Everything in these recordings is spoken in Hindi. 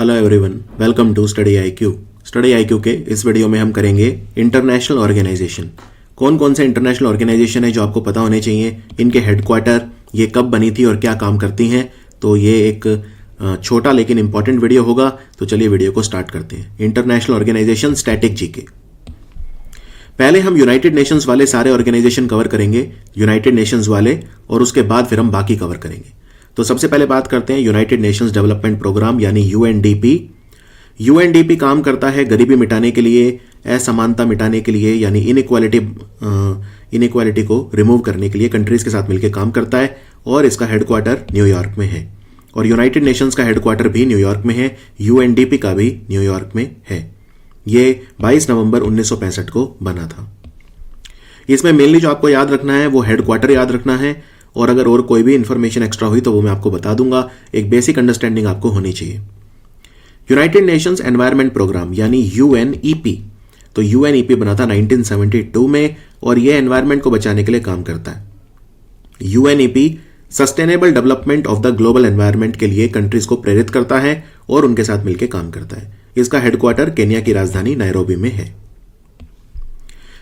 Hello everyone, welcome to study IQ. Study IQ के इस वीडियो में हम करेंगे इंटरनेशनल ऑर्गेनाइजेशन। कौन कौन से इंटरनेशनल ऑर्गेनाइजेशन है जो आपको पता होने चाहिए, इनके हेडक्वार्टर, ये कब बनी थी और क्या काम करती हैं। तो ये एक छोटा लेकिन इंपॉर्टेंट वीडियो होगा। तो चलिए वीडियो को स्टार्ट करते हैं। International organisation static GK. पहले हम यूनाइटेड नेशंस वाले सारे ऑर्गेनाइजेशन कवर करेंगे, यूनाइटेड नेशंस वाले, और उसके बाद फिर हम बाकी कवर करेंगे। तो सबसे पहले बात करते हैं यूनाइटेड नेशंस डेवलपमेंट प्रोग्राम यानी यूएनडीपी। यूएनडीपी काम करता है गरीबी मिटाने के लिए, असमानता मिटाने के लिए, यानी इनइक्वालिटी को रिमूव करने के लिए कंट्रीज के साथ मिलकर काम करता है, और इसका हेडक्वार्टर न्यूयॉर्क में है। और यूनाइटेड नेशंस का हेडक्वार्टर भी न्यूयॉर्क में है, यूएनडीपी का भी न्यूयॉर्क में है। ये 22 नवंबर 1965 को बना था। इसमें मेनली जो आपको याद रखना है वो हेडक्वार्टर याद रखना है, और अगर और कोई भी इंफॉर्मेशन एक्स्ट्रा हुई तो वो मैं आपको बता दूंगा। एक बेसिक अंडरस्टैंडिंग आपको होनी चाहिए। यूनाइटेड नेशंस एनवायरनमेंट प्रोग्राम यानी यूएनईपी। तो यूएनईपी बना था 1972 में, और ये एनवायरनमेंट को बचाने के लिए काम करता है। UNEP sustainable development of the global environment के लिए कंट्रीज को प्रेरित करता है और उनके साथ मिलकर काम करता है। इसका हेडक्वार्टर केन्या की राजधानी नायरोबी में है।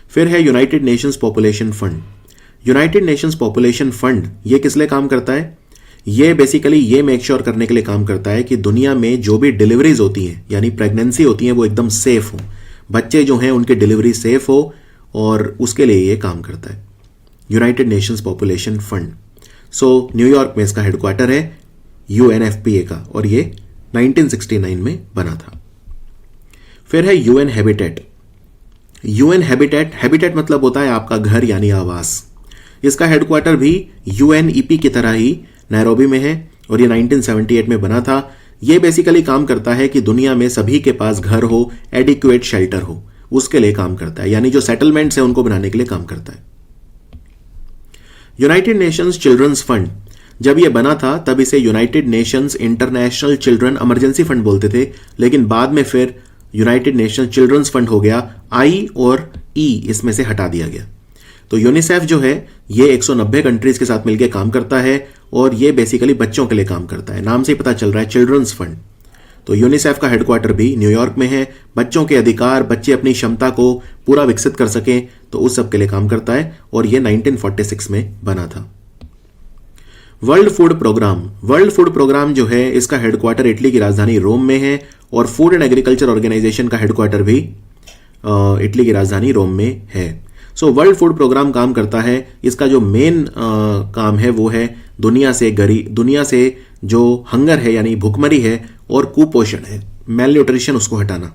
फिर है United Nations population fund. United Nations population fund ये किस लिए काम करता है? ये बेसिकली ये मेक श्योर करने के लिए काम करता है कि दुनिया में जो भी डिलीवरीज होती हैं, यानी प्रेगनेंसी होती हैं, वो एकदम सेफ हो, बच्चे जो हैं उनकी डिलीवरी सेफ हो, और उसके लिए ये काम करता है यूनाइटेड नेशंस पॉपुलेशन फंड। सो न्यूयॉर्क में इसका हेडक्वार्टर है यूएनएफपीए का, और ये 1969 में बना था। फिर है यूएन हैबिटेट। यूएन हैबिटेट मतलब होता है आपका घर यानी आवास। इसका हेडक्वार्टर भी यूएनईपी की तरह ही नायरोबी में है, और ये 1978 में बना था। ये बेसिकली काम करता है कि दुनिया में सभी के पास घर हो, एडिक्वेट शेल्टर हो, उसके लिए काम करता है, यानी जो सेटलमेंट्स हैं उनको बनाने के लिए काम करता है। यूनाइटेड नेशंस चिल्ड्रंस फंड, जब ये बना था तब इसे United Nations international children emergency fund बोलते थे, लेकिन बाद में फिर यूनाइटेड नेशंस चिल्ड्रंस फंड हो गया। आई और ई इसमें से हटा दिया गया। तो यूनिसेफ जो है ये 190 कंट्रीज के साथ मिलकर काम करता है, और ये बेसिकली बच्चों के लिए काम करता है। नाम से ही पता चल रहा है, चिल्ड्रंस फंड। तो यूनिसेफ का हेडक्वार्टर भी न्यूयॉर्क में है। बच्चों के अधिकार, बच्चे अपनी क्षमता को पूरा विकसित कर सकें, तो उस सब के लिए काम करता है, और ये 1946 में बना था। वर्ल्ड फूड प्रोग्राम जो है इसका हेडक्वार्टर इटली की राजधानी रोम में है, और फूड एंड एग्रीकल्चर ऑर्गेनाइजेशन का हेडक्वार्टर भी इटली की राजधानी रोम में है। सो वर्ल्ड फूड प्रोग्राम काम करता है, इसका जो मेन काम है वो है दुनिया से जो हंगर है यानी भुखमरी है और कुपोषण है, मेल न्यूट्रिशन, उसको हटाना।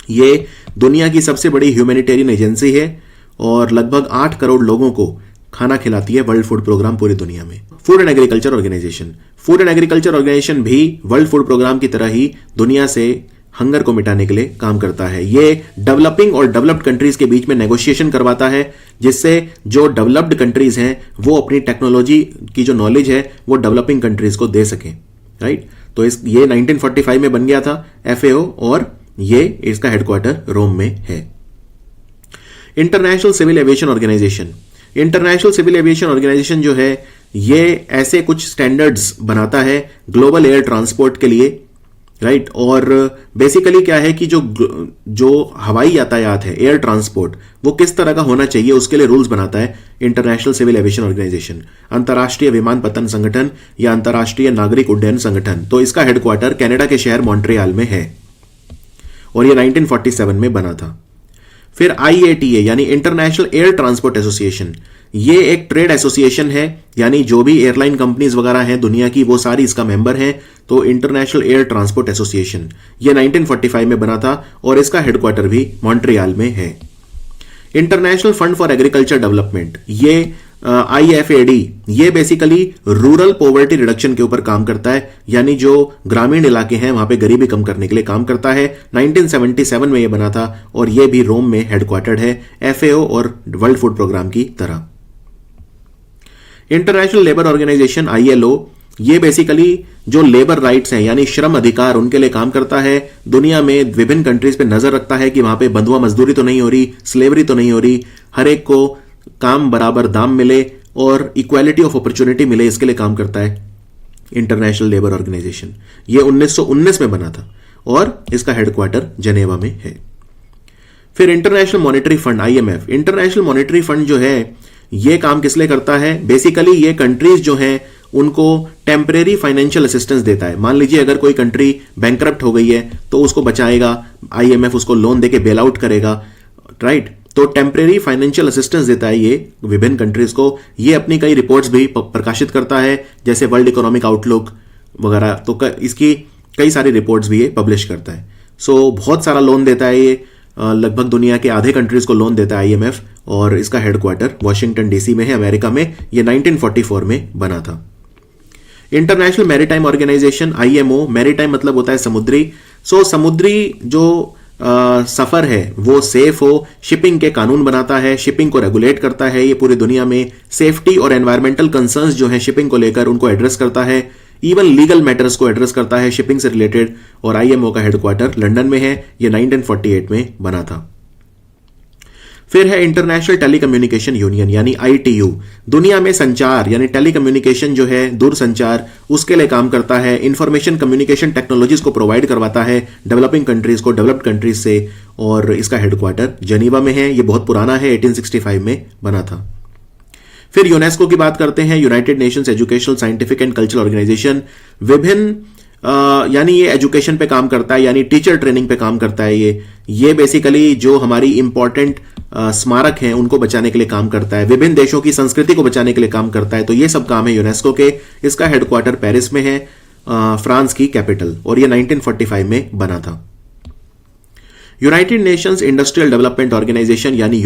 ये दुनिया की सबसे बड़ी ह्यूमैनिटेरियन एजेंसी है, और लगभग 8 करोड़ लोगों को खाना खिलाती है वर्ल्ड फूड प्रोग्राम पूरी दुनिया में। फूड एंड एग्रीकल्चर ऑर्गेनाइजेशन भी वर्ल्ड फूड प्रोग्राम की तरह ही दुनिया से हंगर को मिटाने के लिए काम करता है। ये डेवलपिंग और डेवलप्ड कंट्रीज के बीच में नेगोशिएशन करवाता है, जिससे जो डेवलप्ड कंट्रीज हैं वो अपनी टेक्नोलॉजी की जो नॉलेज है वो डेवलपिंग कंट्रीज को दे सकें, राइट। तो ये 1945 में बन गया था FAO, और ये इसका हेडक्वार्टर रोम में है। इंटरनेशनल सिविल एविएशन ऑर्गेनाइजेशन जो है ये ऐसे कुछ स्टैंडर्ड्स बनाता है ग्लोबल एयर ट्रांसपोर्ट के लिए, राइट। और बेसिकली क्या है कि जो हवाई यातायात है, एयर ट्रांसपोर्ट, वो किस तरह का होना चाहिए उसके लिए रूल्स बनाता है इंटरनेशनल सिविल एविएशन ऑर्गेनाइजेशन। अंतर्राष्ट्रीय विमानपत्तन संगठन या अंतर्राष्ट्रीय नागरिक उड्डयन संगठन। तो इसका हेडक्वार्टर कनाडा के शहर मॉन्ट्रियल में है, और ये 1947 में बना था। फिर IATA यानी इंटरनेशनल एयर ट्रांसपोर्ट एसोसिएशन, ये एक ट्रेड एसोसिएशन है, यानी जो भी एयरलाइन कंपनीज वगैरह हैं दुनिया की वो सारी इसका मेंबर हैं। तो इंटरनेशनल एयर ट्रांसपोर्ट एसोसिएशन ये 1945 में बना था, और इसका हेडक्वार्टर भी मॉन्ट्रियल में है। International fund for agriculture development, ये IFAD, ये बेसिकली रूरल पॉवर्टी रिडक्शन के ऊपर काम करता है, यानी जो ग्रामीण इलाके हैं वहां पे गरीबी कम करने के लिए काम करता है। 1977 में ये बना था, और ये भी रोम में हेडक्वार्टर्ड है, FAO और वर्ल्ड फूड प्रोग्राम की तरह। इंटरनेशनल लेबर ऑर्गेनाइजेशन ILO, ये बेसिकली जो लेबर राइट्स हैं यानी श्रम अधिकार, उनके लिए काम करता है। दुनिया में विभिन्न कंट्रीज पे नजर रखता है कि वहां पे बंधुआ मजदूरी तो नहीं हो रही, स्लेवरी तो नहीं हो रही, हर एक को काम बराबर दाम मिले और इक्वालिटी ऑफ अपॉर्चुनिटी मिले, इसके लिए काम करता है। International labour organisation. ये 1919 में बना था और इसका हेडक्वार्टर जेनेवा में है। फिर international monetary fund IMF। International monetary fund जो है ये काम किस लिए करता है? बेसिकली ये कंट्रीज जो हैं उनको टेम्परेरी फाइनेंशियल असिस्टेंस देता है। मान लीजिए अगर कोई कंट्री बैंकरप्ट हो गई है तो उसको बचाएगा, IMF उसको लोन देके बेल आउट करेगा, राइट? तो टेम्परेरी फाइनेंशियल असिस्टेंस देता है ये विभिन्न कंट्रीज को। ये अपनी कई रिपोर्ट्स भी प्रकाशित करता है, जैसे वर्ल्ड इकोनॉमिक आउटलुक वगैरह। तो इसकी कई सारी रिपोर्ट्स भी ये पब्लिश करता है। सो बहुत सारा लोन देता है ये, लगभग दुनिया के आधे कंट्रीज को लोन देता है IMF, और इसका हेडक्वार्टर वॉशिंगटन DC में है, अमेरिका में। ये 1944 में बना था। International maritime organisation IMO, maritime मतलब होता है समुद्री। समुद्री जो सफर है वो सेफ हो, शिपिंग के कानून बनाता है, शिपिंग को रेगुलेट करता है। ये पूरी दुनिया में सेफ्टी और एनवायरमेंटल कंसर्न्स जो है शिपिंग को लेकर उनको एड्रेस करता है, इवन लीगल मैटर्स को एड्रेस करता है शिपिंग से रिलेटेड। और IMO का हेडक्वार्टर लंदन में है। ये 1948 में बना था। फिर है इंटरनेशनल टेलीकम्युनिकेशन यूनियन यानी ITU। दुनिया में संचार यानी टेलीकम्युनिकेशन जो है, दूरसंचार, उसके लिए काम करता है। इंफॉर्मेशन कम्युनिकेशन टेक्नोलॉजीज को प्रोवाइड करवाता है डेवलपिंग कंट्रीज को डेवलप्ड कंट्रीज से, और इसका हेडक्वार्टर जेनीवा में है। ये बहुत पुराना है, 1865 में बना था। फिर यूनेस्को की बात करते हैं, united nations educational scientific and cultural organisation. विभिन्न यानी ये एजुकेशन पे काम करता है, यानी टीचर ट्रेनिंग पे काम करता है। ये बेसिकली जो हमारी इंपॉर्टेंट स्मारक हैं उनको बचाने के लिए काम करता है, विभिन्न देशों की संस्कृति को बचाने के लिए काम करता है। तो ये सब काम है यूनेस्को के। इसका हेडक्वार्टर पेरिस में है, फ्रांस की कैपिटल, और ये 1945 में बना था। United nations industrial development organisation यानी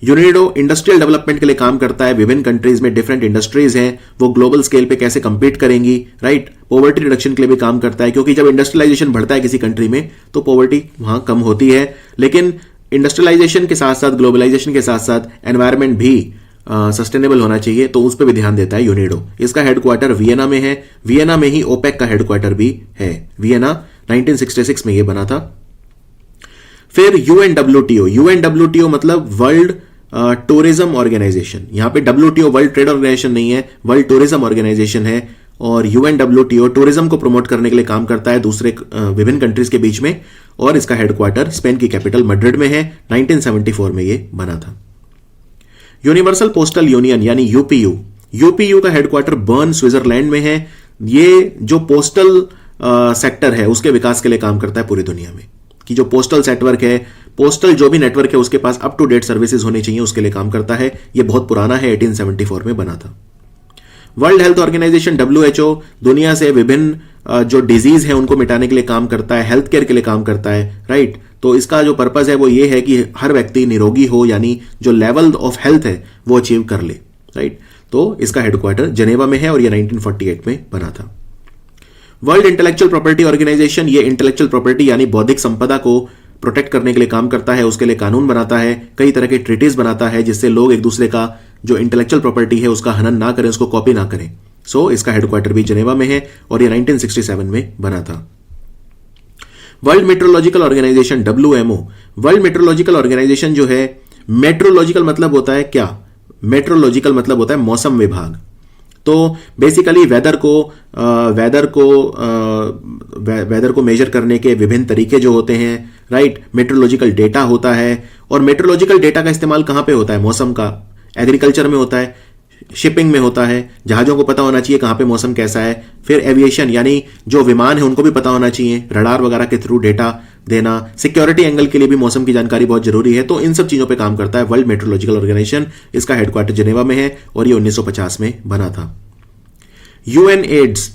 यूनिडो इंडस्ट्रियल डेवलपमेंट के लिए काम करता है। विभिन्न कंट्रीज में डिफरेंट इंडस्ट्रीज हैं, वो ग्लोबल स्केल पे कैसे कंपीट करेंगी, राइट? पॉवर्टी रिडक्शन के लिए भी काम करता है, क्योंकि जब इंडस्ट्रियलाइजेशन बढ़ता है किसी कंट्री में तो पॉवर्टी वहां कम होती है। लेकिन इंडस्ट्रियलाइजेशन के साथ साथ, ग्लोबलाइजेशन के साथ साथ एनवायरमेंट भी सस्टेनेबल होना चाहिए, तो उस पर भी ध्यान देता है यूनिडो। इसका हेडक्वार्टर वियना में है। वियना में ही ओपेक का हेडक्वार्टर भी है। वियना 1966 में यह बना था। फिर UNWTO मतलब वर्ल्ड टूरिज्म ऑर्गेनाइजेशन। यहां पे WTO वर्ल्ड ट्रेड ऑर्गेनाइजेशन नहीं है, वर्ल्ड टूरिज्म ऑर्गेनाइजेशन है। और UNWTO टूरिज्म को प्रमोट करने के लिए काम करता है दूसरे विभिन्न कंट्रीज के बीच में, और इसका हेडक्वार्टर स्पेन की कैपिटल मैड्रिड में है। 1974 में यह बना था। यूनिवर्सल पोस्टल यूनियन यानी UPU का हेडक्वार्टर बर्न, स्विट्जरलैंड में है। ये जो पोस्टल सेक्टर है उसके विकास के लिए काम करता है पूरी दुनिया में, कि जो पोस्टल नेटवर्क है, पोस्टल जो भी नेटवर्क है उसके पास अप टू डेट सर्विसेज होनी चाहिए, उसके लिए काम करता है। यह बहुत पुराना है, 1874 में बना था। वर्ल्ड हेल्थ ऑर्गेनाइजेशन WHO दुनिया से विभिन्न जो डिजीज है उनको मिटाने के लिए काम करता है, हेल्थ केयर के लिए काम करता है, राइट? तो इसका जो पर्पज है वो ये है कि हर व्यक्ति निरोगी हो, यानी जो लेवल ऑफ हेल्थ है वो अचीव कर ले, राइट? तो इसका हेडक्वार्टर जेनेवा में है और ये 1948 में बना था। वर्ल्ड इंटेलेक्चुअल प्रॉपर्टी ऑर्गेनाइजेशन, ये इंटेलेक्चुअल प्रॉपर्टी यानी बौद्धिक संपदा को प्रोटेक्ट करने के लिए काम करता है, उसके लिए कानून बनाता है, कई तरह के ट्रीटीज बनाता है जिससे लोग एक दूसरे का जो इंटेलेक्चुअल प्रॉपर्टी है उसका हनन ना करें, उसको कॉपी ना करें। इसका हेडक्वार्टर भी जेनेवा में है और ये 1967 में बना था। World meteorological organisation WMO, world meteorological organisation जो है, मेट्रोलॉजिकल मतलब होता है क्या? मेट्रोलॉजिकल मतलब होता है मौसम विभाग। तो बेसिकली वेदर को मेजर करने के विभिन्न तरीके जो होते हैं, राइट? मेट्रोलॉजिकल डेटा होता है, और मेट्रोलॉजिकल डेटा का इस्तेमाल कहां पे होता है? मौसम का एग्रीकल्चर में होता है, शिपिंग में होता है, जहाजों को पता होना चाहिए कहां पे मौसम कैसा है। फिर एविएशन यानी जो विमान है उनको भी पता होना चाहिए, रडार वगैरह के थ्रू डेटा देना। सिक्योरिटी एंगल के लिए भी मौसम की जानकारी बहुत जरूरी है। तो इन सब चीजों पे काम करता है वर्ल्ड मेट्रोलॉजिकल ऑर्गेनाइजेशन। इसका हेडक्वार्टर जेनेवा में है और ये 1950 में बना था। UN एड्स,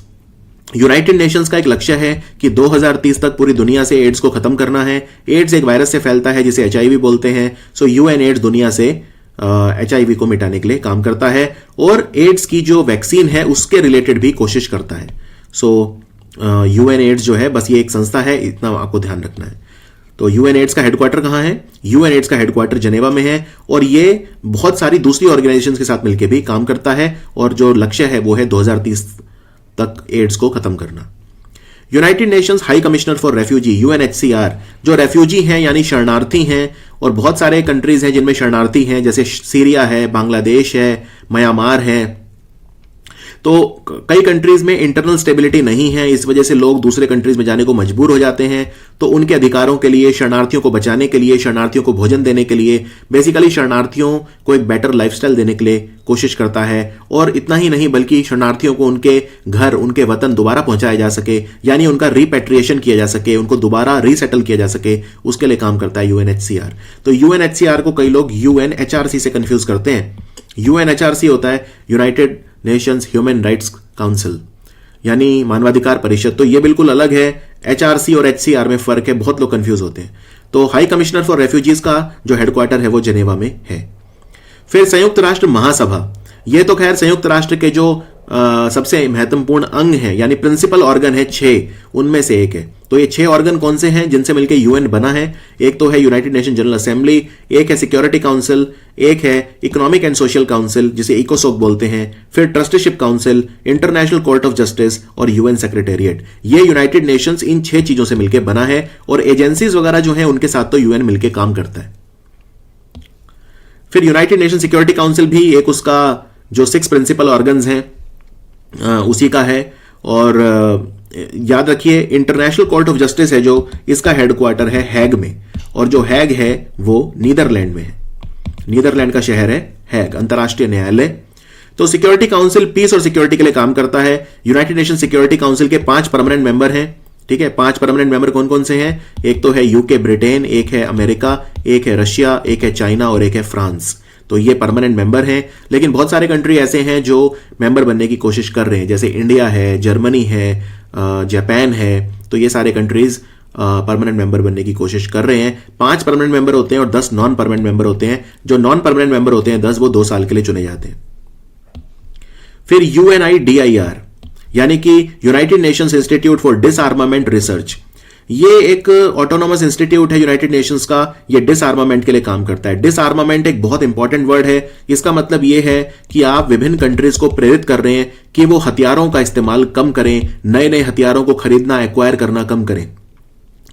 यूनाइटेड नेशंस का एक लक्ष्य है कि 2030 तक पूरी दुनिया से एड्स को खत्म करना है। एड्स एक वायरस से फैलता है जिसे HIV बोलते हैं। UN एड्स दुनिया से HIV को मिटाने के लिए काम करता है और एड्स की जो वैक्सीन है उसके रिलेटेड भी कोशिश करता है। UN एड्स जो है बस ये एक संस्था है, इतना आपको ध्यान रखना है। तो UN एड्स का हेडक्वार्टर कहां है? UN एड्स का हेडक्वार्टर जेनेवा में है और ये बहुत सारी दूसरी ऑर्गेनाइजेशंस के साथ मिलकर भी काम करता है और जो लक्ष्य है वो है 2030 तक एड्स को खत्म करना। United Nations high commissioner for refugee UNHCR, जो रेफ्यूजी हैं यानी शरणार्थी हैं, और बहुत सारे कंट्रीज हैं जिनमें शरणार्थी हैं, जैसे सीरिया है, बांग्लादेश है, म्यांमार है। तो कई कंट्रीज में इंटरनल स्टेबिलिटी नहीं है, इस वजह से लोग दूसरे कंट्रीज में जाने को मजबूर हो जाते हैं। तो उनके अधिकारों के लिए, शरणार्थियों को बचाने के लिए, शरणार्थियों को भोजन देने के लिए, बेसिकली शरणार्थियों को एक बेटर लाइफस्टाइल देने के लिए कोशिश करता है। और इतना ही नहीं बल्कि शरणार्थियों को उनके घर, उनके वतन दोबारा पहुंचाया जा सके, यानी उनका रिपेट्रिएशन किया जा सके, उनको दोबारा रीसेटल किया जा सके, उसके लिए काम करता है यूएनएचसीआर। तो यूएनएचसीआर को कई लोग यूएनएचआरसी से कंफ्यूज करते हैं। यूएनएचआरसी होता है United Nations human rights council, यानी मानवाधिकार परिषद। तो ये बिल्कुल अलग है। एचआरसी और एचसीआर में फर्क है, बहुत लोग कंफ्यूज होते हैं। तो हाई कमिश्नर फॉर रेफ्यूजीज का जो हेडक्वार्टर है वो जेनेवा में है। फिर संयुक्त राष्ट्र महासभा, ये तो खैर संयुक्त राष्ट्र के जो सबसे महत्वपूर्ण अंग है, यानी प्रिंसिपल ऑर्गन है 6, उनमें से एक है। तो ये 6 ऑर्गन कौन से हैं जिनसे मिलकर यूएन बना है? एक तो है यूनाइटेड नेशन जनरल असेंबली, एक है सिक्योरिटी काउंसिल, एक है इकोनॉमिक एंड सोशल काउंसिल जिसे इकोसोक बोलते हैं, फिर trusteeship council, international court of justice और यूएन सेक्रेटेरिएट। ये यूनाइटेड नेशंस इन 6 चीजों से मिलकर बना है और एजेंसीज वगैरह जो है उनके साथ तो यूएन मिलकर काम करता है। फिर यूनाइटेड नेशन सिक्योरिटी काउंसिल भी एक उसका जो 6 प्रिंसिपल ऑर्गन्स हैं उसी का है। और याद रखिए इंटरनेशनल कोर्ट ऑफ जस्टिस है जो इसका हेडक्वार्टर है हैग में, और जो हैग है वो नीदरलैंड में है। नीदरलैंड का शहर है हैग, अंतर्राष्ट्रीय न्यायालय। तो सिक्योरिटी काउंसिल पीस और सिक्योरिटी के लिए काम करता है। यूनाइटेड नेशन सिक्योरिटी काउंसिल के 5 परमानेंट मेंबर हैं। ठीक है, 5 परमानेंट मेंबर कौन कौन से हैं? एक तो है यूके ब्रिटेन, एक है अमेरिका, एक है रशिया, एक है चाइना और एक है फ्रांस। तो ये परमानेंट मेंबर हैं। लेकिन बहुत सारे कंट्री ऐसे हैं जो मेंबर बनने की कोशिश कर रहे हैं, जैसे इंडिया है, जर्मनी है, जापान है। तो ये सारे कंट्रीज परमानेंट मेंबर बनने की कोशिश कर रहे हैं। 5 परमानेंट मेंबर होते हैं और 10 नॉन परमानेंट मेंबर होते हैं। जो नॉन परमानेंट मेंबर होते हैं 10, वो 2 साल के लिए चुने जाते हैं। फिर यूएनआईडीआईआर यानी कि United Nations institute for डिसआर्मामेंट research, ये एक ऑटोनोमस इंस्टीट्यूट है यूनाइटेड नेशंस का। ये डिसआर्मामेंट के लिए काम करता है। डिसआर्मामेंट एक बहुत इंपॉर्टेंट वर्ड है। इसका मतलब ये है कि आप विभिन्न कंट्रीज को प्रेरित कर रहे हैं कि वो हथियारों का इस्तेमाल कम करें, नए नए हथियारों को खरीदना, एक्वायर करना कम करें।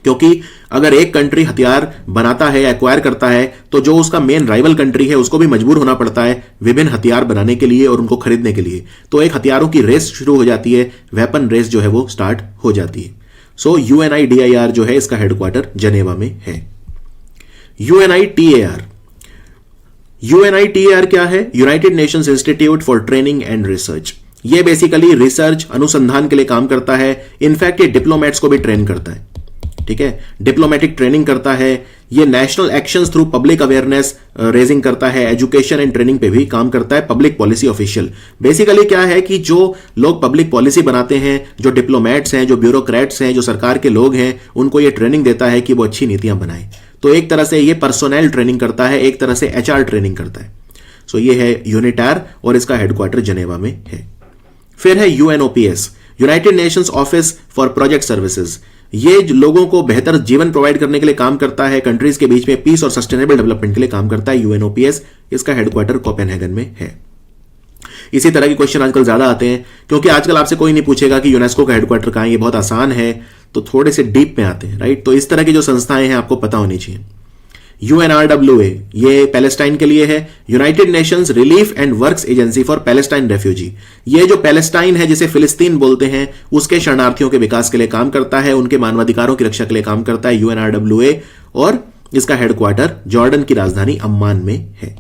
क्योंकि अगर एक कंट्री हथियार बनाता है या एक्वायर करता है तो जो उसका मेन राइवल कंट्री है उसको भी मजबूर होना पड़ता है विभिन्न हथियार बनाने के लिए और उनको खरीदने के लिए। तो एक हथियारों की रेस शुरू हो जाती है, वेपन रेस जो है वो स्टार्ट हो जाती है। सो यूएनआईडीआईआर जो है इसका हेडक्वार्टर जेनेवा में है। यूएनआईटीएआर, यूएनआईटीएआर क्या है? United Nations institute for training and research. ये बेसिकली रिसर्च, अनुसंधान के लिए काम करता है। इनफैक्ट ये डिप्लोमेट्स को भी ट्रेन करता है। ठीक है, डिप्लोमेटिक ट्रेनिंग करता है। ये national actions through public awareness raising करता है। एजुकेशन एंड ट्रेनिंग पे भी काम करता है। पब्लिक पॉलिसी ऑफिशियल, बेसिकली क्या है कि जो लोग पब्लिक पॉलिसी बनाते हैं, जो डिप्लोमेट्स हैं, जो ब्यूरोक्रेट्स हैं, जो सरकार के लोग हैं, उनको ये ट्रेनिंग देता है कि वो अच्छी नीतियां बनाएं। तो एक तरह से ये पर्सोनल ट्रेनिंग करता है, एक तरह से एचआर ट्रेनिंग करता है। सो ये है यूनिटार और इसका हेडक्वार्टर जेनेवा में है। फिर है UNOPS, United Nations office for project services. ये लोगों को बेहतर जीवन प्रोवाइड करने के लिए काम करता है। कंट्रीज के बीच में पीस और सस्टेनेबल डेवलपमेंट के लिए काम करता है। यूएनओपीएस, इसका हेडक्वार्टर कोपेनहेगन में है। इसी तरह के क्वेश्चन आजकल ज्यादा आते हैं क्योंकि आजकल आपसे कोई नहीं पूछेगा कि यूनेस्को का हेडक्वार्टर कहां है। ये बहुत आसान है, तो थोड़े से डीप में आते हैं, राइट। तो इस तरह की जो संस्थाएं हैं आपको पता होनी चाहिए। यूएनआरडब्ल्यूए, ये पैलेस्टाइन के लिए है। United Nations relief and works agency for Palestine refugee. ये जो पैलेस्टाइन है जिसे फिलिस्तीन बोलते हैं, उसके शरणार्थियों के विकास के लिए काम करता है, उनके मानवाधिकारों की रक्षा के लिए काम करता है यूएनआरडब्ल्यूए। और इसका हेडक्वार्टर जॉर्डन की राजधानी अम्मान में है।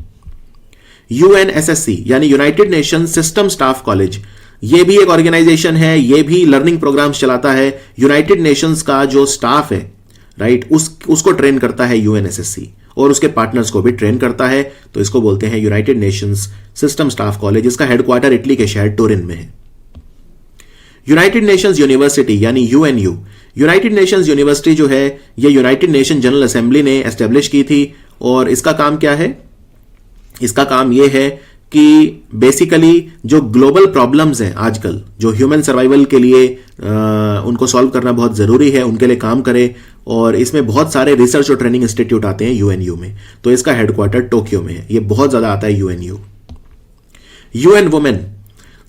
यूएनएसएससी यानी United nation system staff college, ये भी एक ऑर्गेनाइजेशन है। ये भी लर्निंग प्रोग्राम्स चलाता है। यूनाइटेड नेशंस का जो स्टाफ है, राइट, उसको ट्रेन करता है यूएनएसएससी और उसके पार्टनर्स को भी ट्रेन करता है। तो इसको बोलते हैं united Nations system staff college. इसका हेडक्वार्टर इटली के शहर टोरिन में है। यूनाइटेड नेशंस यूनिवर्सिटी यानी यूएनयू, यूनाइटेड नेशंस यूनिवर्सिटी जो है ये यूनाइटेड नेशन जनरल असेंबली ने एस्टेब्लिश की थी। और इसका काम क्या है? इसका काम यह है कि बेसिकली जो ग्लोबल प्रॉब्लम्स हैं आजकल, जो ह्यूमन सर्वाइवल के लिए उनको सॉल्व करना बहुत जरूरी है, उनके लिए काम करे। और इसमें बहुत सारे रिसर्च और ट्रेनिंग इंस्टीट्यूट आते हैं यूएनयू में। तो इसका हेडक्वार्टर टोक्यो में है। ये बहुत ज्यादा आता है यूएनयू। यूएन वुमेन,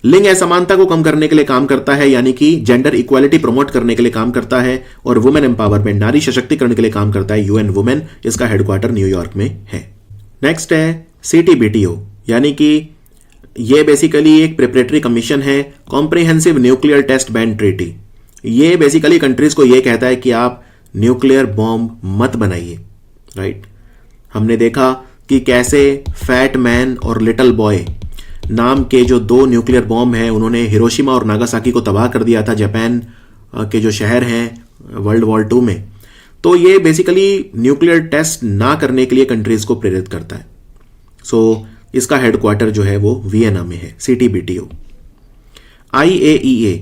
लिंग असमानता को कम करने के लिए काम करता है, यानी कि जेंडर इक्वालिटी प्रमोट करने के लिए काम करता है। और वुमेन एम्पावरमेंट, नारी सशक्तिकरण के लिए काम करता है यूएन वुमेन। इसका हेडक्वार्टर न्यूयॉर्क में है। नेक्स्ट है सीटीबीटीओ यानी कि ये बेसिकली एक प्रिपरेटरी कमीशन है, comprehensive nuclear test ban treaty. ये बेसिकली कंट्रीज को ये कहता है कि आप न्यूक्लियर बॉम्ब मत बनाइए, राइट। हमने देखा कि कैसे फैट मैन और लिटिल बॉय नाम के जो दो न्यूक्लियर बॉम्ब हैं उन्होंने हिरोशिमा और नागासाकी को तबाह कर दिया था, जापान के जो शहर हैं वर्ल्ड वॉर 2 में। तो ये बेसिकली न्यूक्लियर टेस्ट ना करने के लिए कंट्रीज को प्रेरित करता है। सो इसका हेडक्वार्टर जो है वो वियना में है, CTBTO। IAEA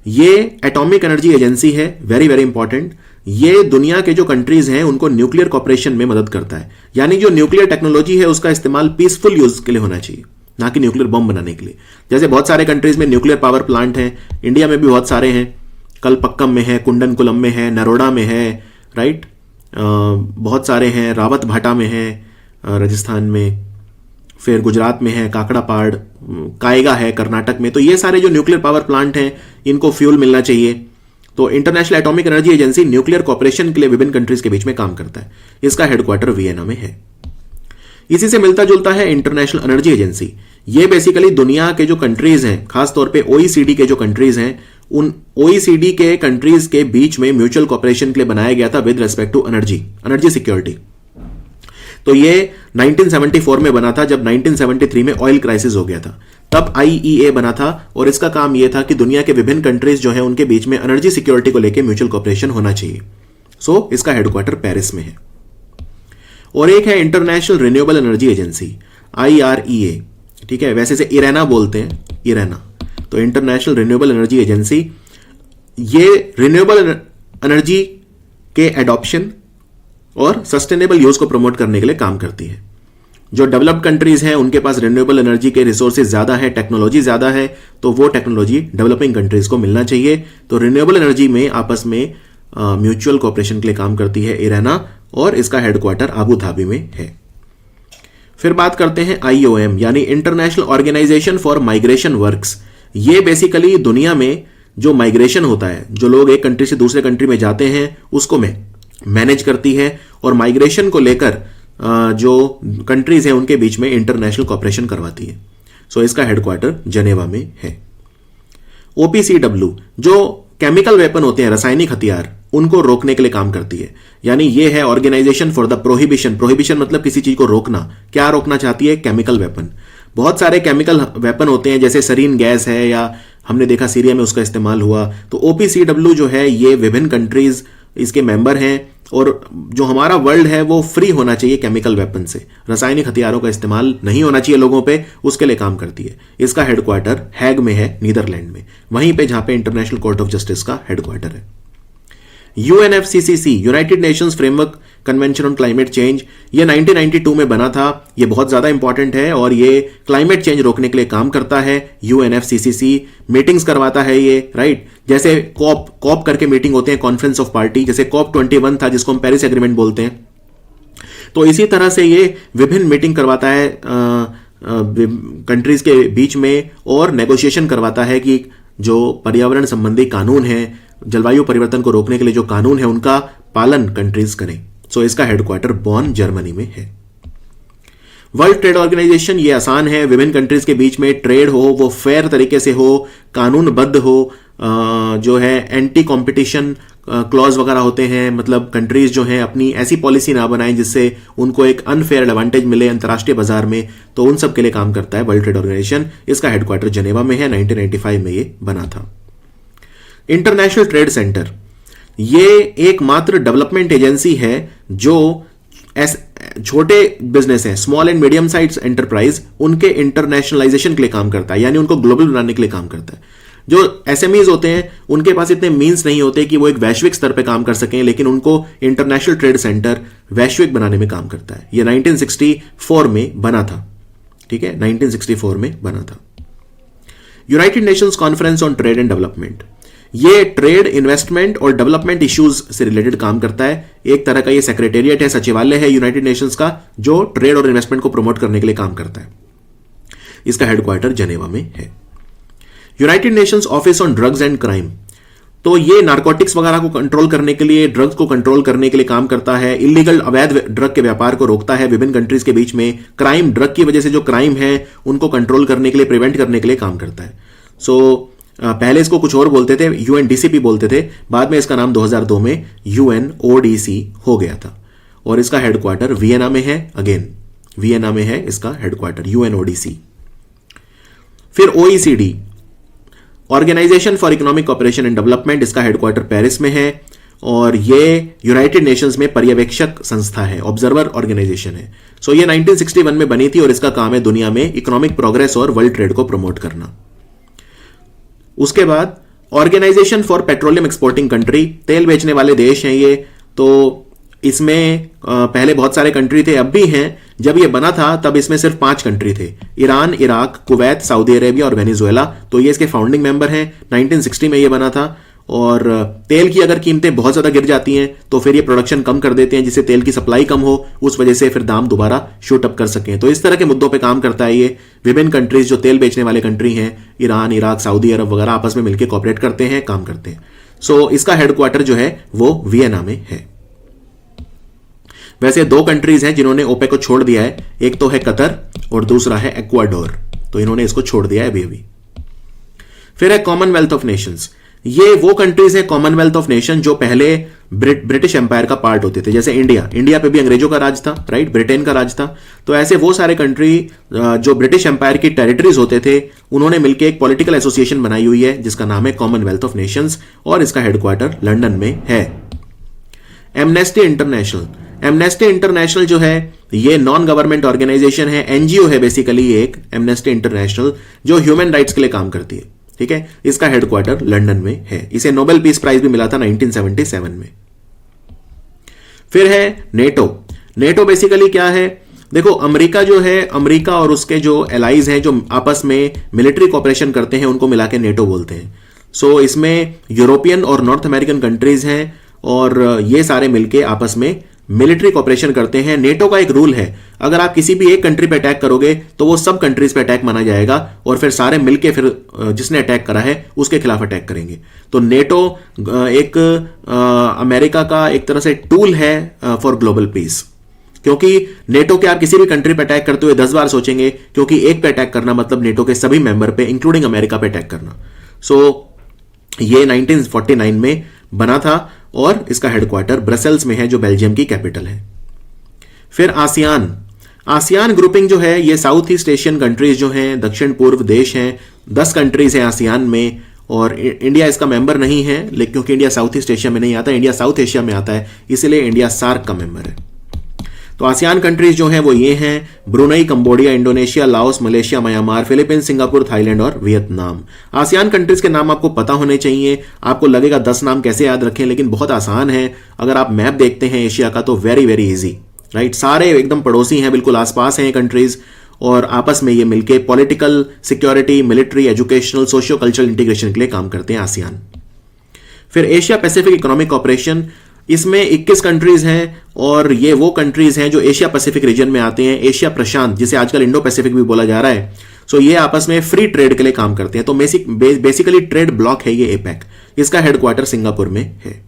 ये एटॉमिक एनर्जी एजेंसी है, वेरी वेरी इंपॉर्टेंट। ये दुनिया के जो कंट्रीज हैं उनको न्यूक्लियर कॉपरेशन में मदद करता है, यानी जो न्यूक्लियर टेक्नोलॉजी है उसका इस्तेमाल पीसफुल यूज के लिए होना चाहिए, ना कि न्यूक्लियर बम बनाने के लिए। जैसे बहुत सारे कंट्रीज में न्यूक्लियर पावर प्लांट हैं, इंडिया में भी बहुत सारे हैं, कलपक्कम में है, कुंडनकुलम में है, नरोडा में है, राइट। बहुत सारे हैं, रावत भाटा में है राजस्थान में, फिर गुजरात में है, काकड़ापाड़, कायगा है कर्नाटक में। तो ये सारे जो न्यूक्लियर पावर प्लांट हैं इनको फ्यूल मिलना चाहिए। तो international atomic energy agency nuclear cooperation के लिए विभिन्न कंट्रीज के बीच में काम करता है। इसका हेडक्वार्टर वियना में है। इसी से मिलता जुलता है इंटरनेशनल एनर्जी एजेंसी। ये बेसिकली दुनिया के जो कंट्रीज हैं, खासतौर पे OECD के जो कंट्रीज हैं, उन OECD के कंट्रीज के बीच में म्यूचुअल कॉपरेशन के लिए बनाया गया था with respect to energy security. तो ये 1974 में बना था, जब 1973 में ऑयल क्राइसिस हो गया था, तब IEA बना था। और इसका काम यह था कि दुनिया के विभिन्न कंट्रीज जो है उनके बीच में एनर्जी सिक्योरिटी को लेकर म्यूचुअल कॉपरेशन होना चाहिए। सो इसका हेडक्वार्टर पेरिस में है। और एक है international renewable energy agency, IREA, ठीक है, वैसे से इरेना बोलते हैं, इरेना। तो इंटरनेशनल रिन्यूएबल एनर्जी एजेंसी ये रिन्यूएबल एनर्जी के एडॉप्शन और सस्टेनेबल यूज को प्रमोट करने के लिए काम करती है। जो डेवलप्ड कंट्रीज हैं उनके पास रिन्यूएबल एनर्जी के रिसोर्सेज ज्यादा है, टेक्नोलॉजी ज्यादा है, तो वो टेक्नोलॉजी डेवलपिंग कंट्रीज को मिलना चाहिए। तो रिन्यूएबल एनर्जी में आपस में म्यूचुअल कॉपरेशन के लिए काम करती है इराना, और इसका हेडक्वार्टर अबू धाबी में है। फिर बात करते हैं IOM यानी international organisation for migration works. ये बेसिकली दुनिया में जो माइग्रेशन होता है, जो लोग एक कंट्री से दूसरे कंट्री में जाते हैं, उसको मैनेज करती है। और माइग्रेशन को लेकर जो कंट्रीज हैं उनके बीच में इंटरनेशनल कॉपरेशन करवाती है। सो इसका हेडक्वार्टर जनेवा में है। OPCW जो केमिकल वेपन होते हैं, रासायनिक हथियार, उनको रोकने के लिए काम करती है। यानी ये है ऑर्गेनाइजेशन फॉर द प्रोहिबिशन मतलब किसी चीज को रोकना। क्या रोकना चाहती है? Chemical weapon. बहुत सारे केमिकल वेपन होते हैं, जैसे सरीन गैस है, या हमने देखा सीरिया में उसका इस्तेमाल हुआ। तो OPCW जो है ये विभिन्न कंट्रीज इसके मेंबर हैं, और जो हमारा वर्ल्ड है वो फ्री होना चाहिए केमिकल वेपन से, रासायनिक हथियारों का इस्तेमाल नहीं होना चाहिए लोगों पे, उसके लिए काम करती है। इसका हेडक्वार्टर हैग में है, नीदरलैंड में, वहीं पे जहां पे इंटरनेशनल कोर्ट ऑफ जस्टिस का हेडक्वार्टर है। UNFCCC United Nations framework convention on climate change, ये 1992 में बना था। ये बहुत ज्यादा इंपॉर्टेंट है और ये क्लाइमेट चेंज रोकने के लिए काम करता है। UNFCCC मीटिंग्स करवाता है ये, राइट। जैसे कॉप करके मीटिंग होते हैं, कॉन्फ्रेंस ऑफ पार्टी, जैसे COP21 था जिसको हम पेरिस एग्रीमेंट बोलते हैं। तो इसी तरह से ये विभिन्न मीटिंग करवाता है कंट्रीज के बीच में, और नेगोशिएशन करवाता है कि जो पर्यावरण संबंधी कानून है, जलवायु परिवर्तन को रोकने के लिए जो कानून है, उनका पालन कंट्रीज करें। सो इसका हेडक्वार्टर बॉन जर्मनी में है। वर्ल्ड ट्रेड ऑर्गेनाइजेशन, ये आसान है, विभिन्न कंट्रीज के बीच में ट्रेड हो वो फेयर तरीके से हो, कानूनबद्ध हो, जो है एंटी कंपटीशन क्लॉज वगैरह होते हैं, मतलब कंट्रीज जो हैं अपनी ऐसी पॉलिसी ना बनाएं जिससे उनको एक अनफेयर एडवांटेज मिले अंतर्राष्ट्रीय बाजार में। तो उन सब के लिए काम करता है वर्ल्ड ट्रेड ऑर्गेनाइजेशन। इसका हेडक्वार्टर जेनेवा में है, 1995 में ये बना था। इंटरनेशनल ट्रेड सेंटर, ये एकमात्र डेवलपमेंट एजेंसी है जो छोटे बिजनेस हैं, small and medium size enterprise, उनके इंटरनेशनलाइजेशन के लिए काम करता है, यानी उनको ग्लोबल बनाने के लिए काम करता है। जो SMEs होते हैं उनके पास इतने मीन्स नहीं होते कि वो एक वैश्विक स्तर पर काम कर सकें, लेकिन उनको इंटरनेशनल ट्रेड सेंटर वैश्विक बनाने में काम करता है। ये 1964 में बना था, ठीक है, 1964 में बना था। United Nations conference on trade and development, ये ट्रेड, इन्वेस्टमेंट और डेवलपमेंट इश्यूज से रिलेटेड काम करता है। एक तरह का ये सेक्रेटेरिएट है, सचिवालय है यूनाइटेड नेशंस का, जो ट्रेड और इन्वेस्टमेंट को प्रमोट करने के लिए काम करता है। इसका हेडक्वार्टर जेनेवा में है। United Nations office on drugs and crime, तो ये नारकोटिक्स वगैरह को कंट्रोल करने के लिए, ड्रग्स को कंट्रोल करने के लिए काम करता है, इलीगल अवैध ड्रग के व्यापार को रोकता है विभिन्न कंट्रीज के बीच में, क्राइम, ड्रग की वजह से जो क्राइम है उनको कंट्रोल करने के लिए, प्रिवेंट करने के लिए काम करता है। पहले इसको कुछ और बोलते थे, यूएनडीसीपी बोलते थे, बाद में इसका नाम 2002 में यूएनओडीसी हो गया था और इसका हेडक्वार्टर वियना में है। अगेन वियना में है इसका हेडक्वार्टर, यूएनओडीसी। फिर OECD, organisation for economic cooperation and development, इसका हेडक्वार्टर पेरिस में है और ये यूनाइटेड नेशंस में पर्यवेक्षक संस्था है, ऑब्जर्वर ऑर्गेनाइजेशन है। ये 1961 में बनी थी और इसका काम है दुनिया में इकोनॉमिक प्रोग्रेस और वर्ल्ड ट्रेड को प्रमोट करना। उसके बाद organisation for petroleum exporting country, तेल बेचने वाले देश हैं ये। तो इसमें पहले बहुत सारे कंट्री थे, अब भी हैं। जब ये बना था तब इसमें सिर्फ 5 कंट्री थे, Iran, Iraq, Kuwait, Saudi Arabia और वेनेजुएला। तो ये इसके फाउंडिंग मेंबर हैं। 1960 में ये बना था और तेल की अगर कीमतें बहुत ज्यादा गिर जाती हैं तो फिर ये प्रोडक्शन कम कर देते हैं, जिससे तेल की सप्लाई कम हो, उस वजह से फिर दाम दोबारा शूट अप कर सकें। तो इस तरह के मुद्दों पे काम करता है ये। विभिन्न कंट्रीज जो तेल बेचने वाले कंट्री हैं, ईरान, इराक, सऊदी अरब वगैरह, आपस में मिलकर कॉपरेट करते हैं, काम करते हैं। इसका हेडक्वार्टर जो है वो वियना में है। वैसे 2 कंट्रीज हैं जिन्होंने ओपेक को छोड़ दिया है, एक तो है कतर और दूसरा है इक्वाडोर। तो इन्होंने इसको छोड़ दिया है अभी। फिर है कॉमनवेल्थ ऑफ नेशंस। ये वो कंट्रीज है कॉमनवेल्थ ऑफ नेशन जो पहले ब्रिटिश एम्पायर का पार्ट होते थे। जैसे इंडिया पे भी अंग्रेजों का राज था, राइट, ब्रिटेन का राज था। तो ऐसे वो सारे कंट्री जो ब्रिटिश एम्पायर की टेरिटरीज होते थे, उन्होंने मिलकर एक पॉलिटिकल एसोसिएशन बनाई हुई है जिसका नाम है कॉमनवेल्थ ऑफ नेशंस और इसका हेडक्वार्टर लंदन में है। एमनेस्टी इंटरनेशनल, एमनेस्टी इंटरनेशनल जो है ये नॉन गवर्नमेंट ऑर्गेनाइजेशन है, एनजीओ है बेसिकली एक, एमनेस्टी इंटरनेशनल, जो ह्यूमन राइट्स के लिए काम करती है। ठीक है, इसका हेडक्वार्टर लंदन में है। इसे नोबेल पीस प्राइज भी मिला था 1977 में। फिर है नेटो। नेटो बेसिकली क्या है? देखो, अमेरिका जो है, अमेरिका और उसके जो एलाइज हैं जो आपस में मिलिट्री कोऑपरेशन करते हैं, उनको मिला के नेटो बोलते हैं। इसमें यूरोपियन और नॉर्थ अमेरिकन कंट्रीज हैं और ये सारे मिलके आपस में मिलिट्री कोऑपरेशन करते हैं। नेटो का एक रूल है, अगर आप किसी भी एक कंट्री पे अटैक करोगे तो वो सब कंट्रीज पे अटैक माना जाएगा और फिर सारे मिलके फिर जिसने अटैक करा है उसके खिलाफ अटैक करेंगे। तो नेटो एक अमेरिका का एक तरह से टूल है फॉर ग्लोबल पीस, क्योंकि नेटो के आप किसी भी कंट्री पे अटैक करते हुए 10 बार सोचेंगे, क्योंकि एक पे अटैक करना मतलब नेटो के सभी मेंबर पे इंक्लूडिंग अमेरिका पे अटैक करना। ये 1949 में बना था और इसका हेडक्वार्टर ब्रसेल्स में है जो बेल्जियम की कैपिटल है। फिर आसियान, आसियान ग्रुपिंग जो है ये साउथ ईस्ट एशियन कंट्रीज जो हैं, दक्षिण पूर्व देश हैं, 10 कंट्रीज हैं आसियान में और इंडिया इसका मेंबर नहीं है, लेकिन क्योंकि इंडिया साउथ ईस्ट एशिया में नहीं आता, इंडिया साउथ एशिया में आता है, इसलिए इंडिया सार्क का मेंबर है। तो आसियान कंट्रीज जो हैं वो ये हैं: Brunei, Cambodia, Indonesia, Laos, Malaysia, Myanmar, Philippines, Singapore, Thailand और वियतनाम। आसियान कंट्रीज के नाम आपको पता होने चाहिए। आपको लगेगा 10 नाम कैसे याद रखें, लेकिन बहुत आसान है। अगर आप मैप देखते हैं एशिया का तो वेरी वेरी इजी, राइट। सारे एकदम पड़ोसी हैं, बिल्कुल आसपास हैं ये कंट्रीज और आपस में ये मिलके political, security, military, educational, socio cultural integration के लिए काम करते हैं आसियान। फिर एशिया पैसिफिक इकोनॉमिक कॉर्पोरेशन, इसमें 21 कंट्रीज हैं और ये वो कंट्रीज हैं जो एशिया पैसिफिक रीजन में आते हैं। एशिया प्रशांत, जिसे आजकल इंडो पैसिफिक भी बोला जा रहा है, ये आपस में फ्री ट्रेड के लिए काम करते हैं। तो बेसिकली ट्रेड ब्लॉक है ये एपेक। इसका हेडक्वार्टर सिंगापुर में है।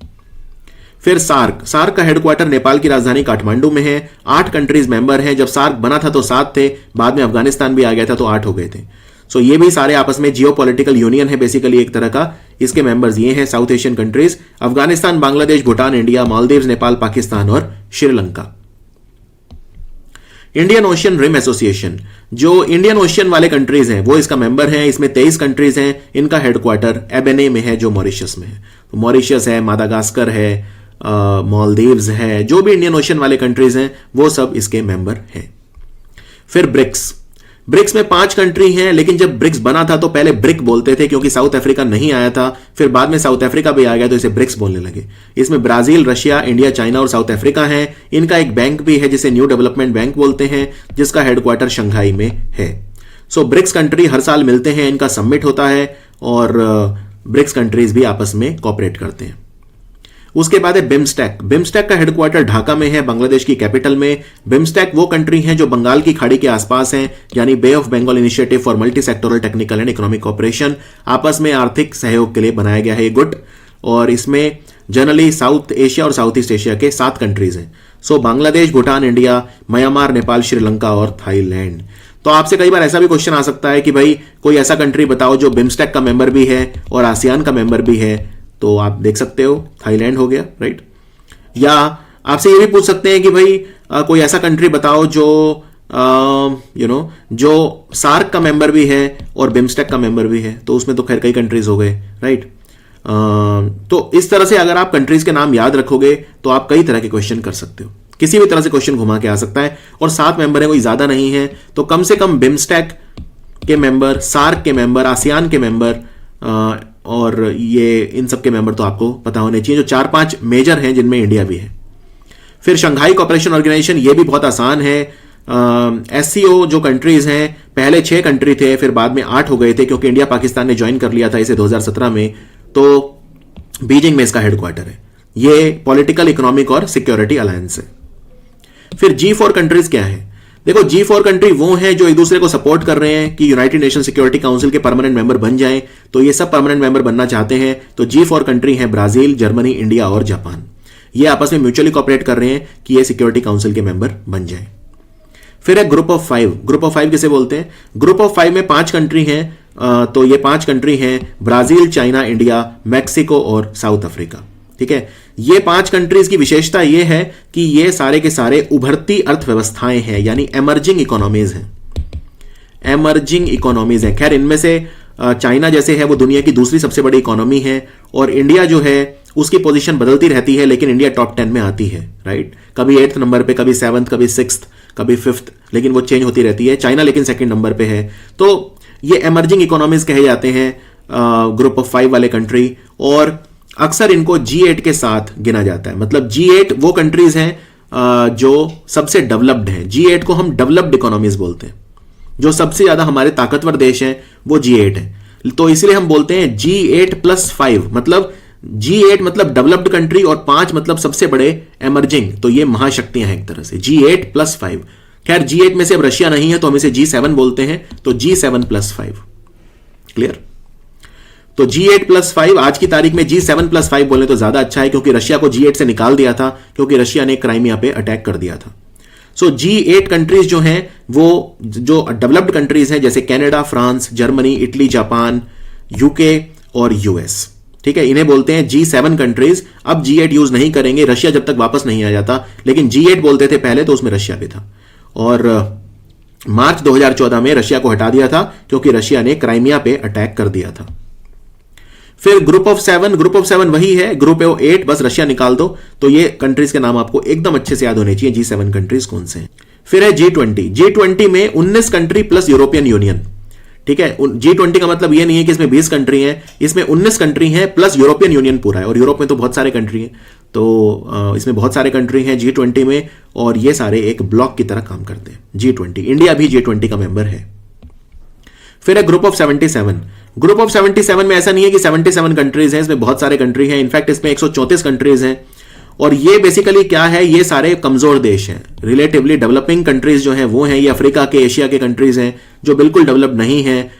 फिर सार्क, सार्क का हेडक्वार्टर नेपाल की राजधानी काठमांडू में है। 8 कंट्रीज मेंबर हैं। जब सार्क बना था तो 7 थे, बाद में अफगानिस्तान भी आ गया था तो 8 हो गए थे। ये भी सारे आपस में जियोपॉलिटिकल यूनियन है बेसिकली एक तरह का। इसके मेंबर्स ये हैं South Asian countries: Afghanistan, Bangladesh, Bhutan, India, Maldives, Nepal, Pakistan और Sri Lanka. Indian Ocean Rim Association, जो इंडियन ओशियन वाले कंट्रीज हैं वो इसका मेंबर हैं। इसमें 23 कंट्रीज हैं। इनका हेडक्वार्टर एबेने में है जो मॉरिशस में है। तो मॉरिशस है, मादागास्कर है, मालदीव्स है, जो भी इंडियन ओशियन वाले कंट्रीज हैं वो सब इसके मेंबर हैं। फिर ब्रिक्स, ब्रिक्स में 5 कंट्री हैं, लेकिन जब ब्रिक्स बना था तो पहले ब्रिक बोलते थे क्योंकि साउथ अफ्रीका नहीं आया था। फिर बाद में साउथ अफ्रीका भी आ गया तो इसे ब्रिक्स बोलने लगे। इसमें ब्राजील, रशिया, इंडिया, चाइना और साउथ अफ्रीका हैं। इनका एक बैंक भी है जिसे न्यू डेवलपमेंट बैंक बोलते हैं, जिसका हेडक्वार्टर शंघाई में है। ब्रिक्स कंट्री हर साल मिलते हैं, इनका समिट होता है और ब्रिक्स कंट्रीज भी आपस में कॉपरेट करते हैं। उसके बाद है बिम्स्टेक। बिम्स्टेक का हेडक्वार्टर ढाका में है, बांग्लादेश की कैपिटल में। बिम्स्टेक वो कंट्री हैं जो बंगाल की खाड़ी के आसपास हैं, यानी Bay of Bengal Initiative for Multi Sectoral Technical and Economic Cooperation. आपस में आर्थिक सहयोग के लिए बनाया गया है ये गुट। और इसमें जनरली साउथ एशिया और साउथ ईस्ट एशिया के 7 कंट्रीज हैं। सो बांग्लादेश, भूटान, इंडिया, म्यांमार, नेपाल, श्रीलंका और थाईलैंड। तो आपसे कई बार ऐसा भी क्वेश्चन आ सकता है कि भाई कोई ऐसा कंट्री बताओ जो बिम्स्टेक का मेंबर भी है और आसियान का मेंबर भी है। तो आप देख सकते हो थाईलैंड हो गया, राइट। या आपसे ये भी पूछ सकते हैं कि भाई कोई ऐसा कंट्री बताओ जो जो सार्क का मेंबर भी है और बिम्स्टेक का मेंबर भी है। तो उसमें तो खैर कई कंट्रीज हो गए, राइट। तो इस तरह से अगर आप कंट्रीज के नाम याद रखोगे तो आप कई तरह के क्वेश्चन कर सकते हो, किसी भी तरह से क्वेश्चन घुमा के आ सकता है। और 7 मेंबर है, कोई ज्यादा नहीं है, तो कम से कम बिम्स्टेक के मेंबर, सार्क के मेंबर, आसियान के मेंबर और ये इन सब के मेंबर तो आपको पता होने चाहिए, जो 4-5 मेजर हैं जिनमें इंडिया भी है। फिर शंघाई कोऑपरेशन ऑर्गेनाइजेशन, ये भी बहुत आसान है। SCO जो कंट्रीज हैं, पहले 6 कंट्री थे, फिर बाद में 8 हो गए थे क्योंकि इंडिया पाकिस्तान ने ज्वाइन कर लिया था इसे 2017 में। तो बीजिंग में इसका हेडक्वार्टर है। ये पॉलिटिकल, इकोनॉमिक और सिक्योरिटी अलायंस है। फिर G4 कंट्रीज क्या है? देखो G4 कंट्री वो हैं जो एक दूसरे को सपोर्ट कर रहे हैं कि यूनाइटेड नेशन सिक्योरिटी काउंसिल के परमानेंट मेंबर बन जाएं। तो ये सब परमानेंट मेंबर बनना चाहते हैं। तो G4 कंट्री हैं ब्राजील, जर्मनी, इंडिया और जापान। ये आपस में म्यूचुअली कोऑपरेट कर रहे हैं कि ये सिक्योरिटी काउंसिल के मेंबर बन जाएं। फिर है ग्रुप ऑफ 5। ग्रुप ऑफ 5 किसे बोलते हैं? ग्रुप ऑफ 5 में 5 कंट्री हैं। तो ये 5 कंट्री हैं ब्राजील, चाइना, इंडिया, मैक्सिको और साउथ अफ्रीका। ठीक है, ये 5 कंट्रीज की विशेषता ये है कि ये सारे के सारे उभरती अर्थव्यवस्थाएं हैं, यानी एमर्जिंग इकोनॉमीज हैं। एमर्जिंग इकोनॉमीज हैं। खैर इनमें से चाइना जैसे है वो दुनिया की दूसरी सबसे बड़ी इकोनॉमी है, और इंडिया जो है उसकी पोजीशन बदलती रहती है, लेकिन इंडिया टॉप 10 में आती है, राइट। कभी 8th नंबर पे, कभी 7th, कभी 6th, कभी 5th, लेकिन वो चेंज होती रहती है। चाइना लेकिन 2nd नंबर पे है। तो ये एमर्जिंग इकोनॉमीज कहे जाते हैं ग्रुप ऑफ 5 वाले कंट्री, और अक्सर इनको G8 के साथ गिना जाता है। मतलब G8 वो कंट्रीज हैं जो सबसे डेवलप्ड हैं। G8 को हम डेवलप्ड इकोनॉमीज बोलते हैं। जो सबसे ज्यादा हमारे ताकतवर देश हैं वो G8 है। तो इसलिए हम बोलते हैं G8+5, मतलब G8 मतलब डेवलप्ड कंट्री और 5 मतलब सबसे बड़े एमर्जिंग। तो ये महाशक्तियां हैं एक तरह से, G8+5। खैर G8 में से अब रशिया नहीं है तो हम इसे G7 बोलते हैं। तो G7+5, क्लियर। तो G8+5, आज की तारीख में G7+5 बोले तो ज्यादा अच्छा है, क्योंकि रशिया को G8 से निकाल दिया था, क्योंकि रशिया ने क्राइमिया पे अटैक कर दिया था। सो G8 कंट्रीज जो हैं वो जो डेवलप्ड कंट्रीज हैं, जैसे Canada, France, Germany, Italy, Japan, UK और यूएस। ठीक है, इन्हें बोलते हैं G7 कंट्रीज। अब G8 यूज नहीं करेंगे रशिया जब तक वापस नहीं आ जाता, लेकिन G8 बोलते थे पहले, तो उसमें रशिया भी था। और मार्च 2014 में रशिया को हटा दिया था क्योंकि रशिया ने क्राइमिया पे अटैक कर दिया था। फिर ग्रुप ऑफ 7, ग्रुप ऑफ 7 वही है ग्रुप ऑफ 8, बस रशिया निकाल दो। तो ये कंट्रीज के नाम आपको एकदम अच्छे से याद होने चाहिए, G7 कंट्रीज कौन से हैं। फिर है G20। G20 में 19 कंट्री प्लस यूरोपियन यूनियन। ठीक है, G20 का मतलब ये नहीं है कि इसमें 20 कंट्री हैं, इसमें 19 कंट्री हैं प्लस यूरोपियन यूनियन पूरा है। और यूरोप में तो बहुत सारे कंट्री हैं, तो इसमें बहुत सारे कंट्री हैं G20 में, और ये सारे एक ब्लॉक की तरह काम करते हैं। G20, इंडिया भी G20 का मेंबर है। फिर है ग्रुप ऑफ 77। ग्रुप ऑफ 77 में ऐसा नहीं है कि 77 कंट्रीज हैं, इसमें बहुत सारे कंट्री हैं। इनफैक्ट इसमें 134 कंट्रीज हैं। और ये बेसिकली क्या है, ये सारे कमजोर देश हैं। रिलेटिवली डेवलपिंग कंट्रीज जो हैं वो हैं, ये अफ्रीका के, एशिया के कंट्रीज हैं जो बिल्कुल डेवलप नहीं हैं।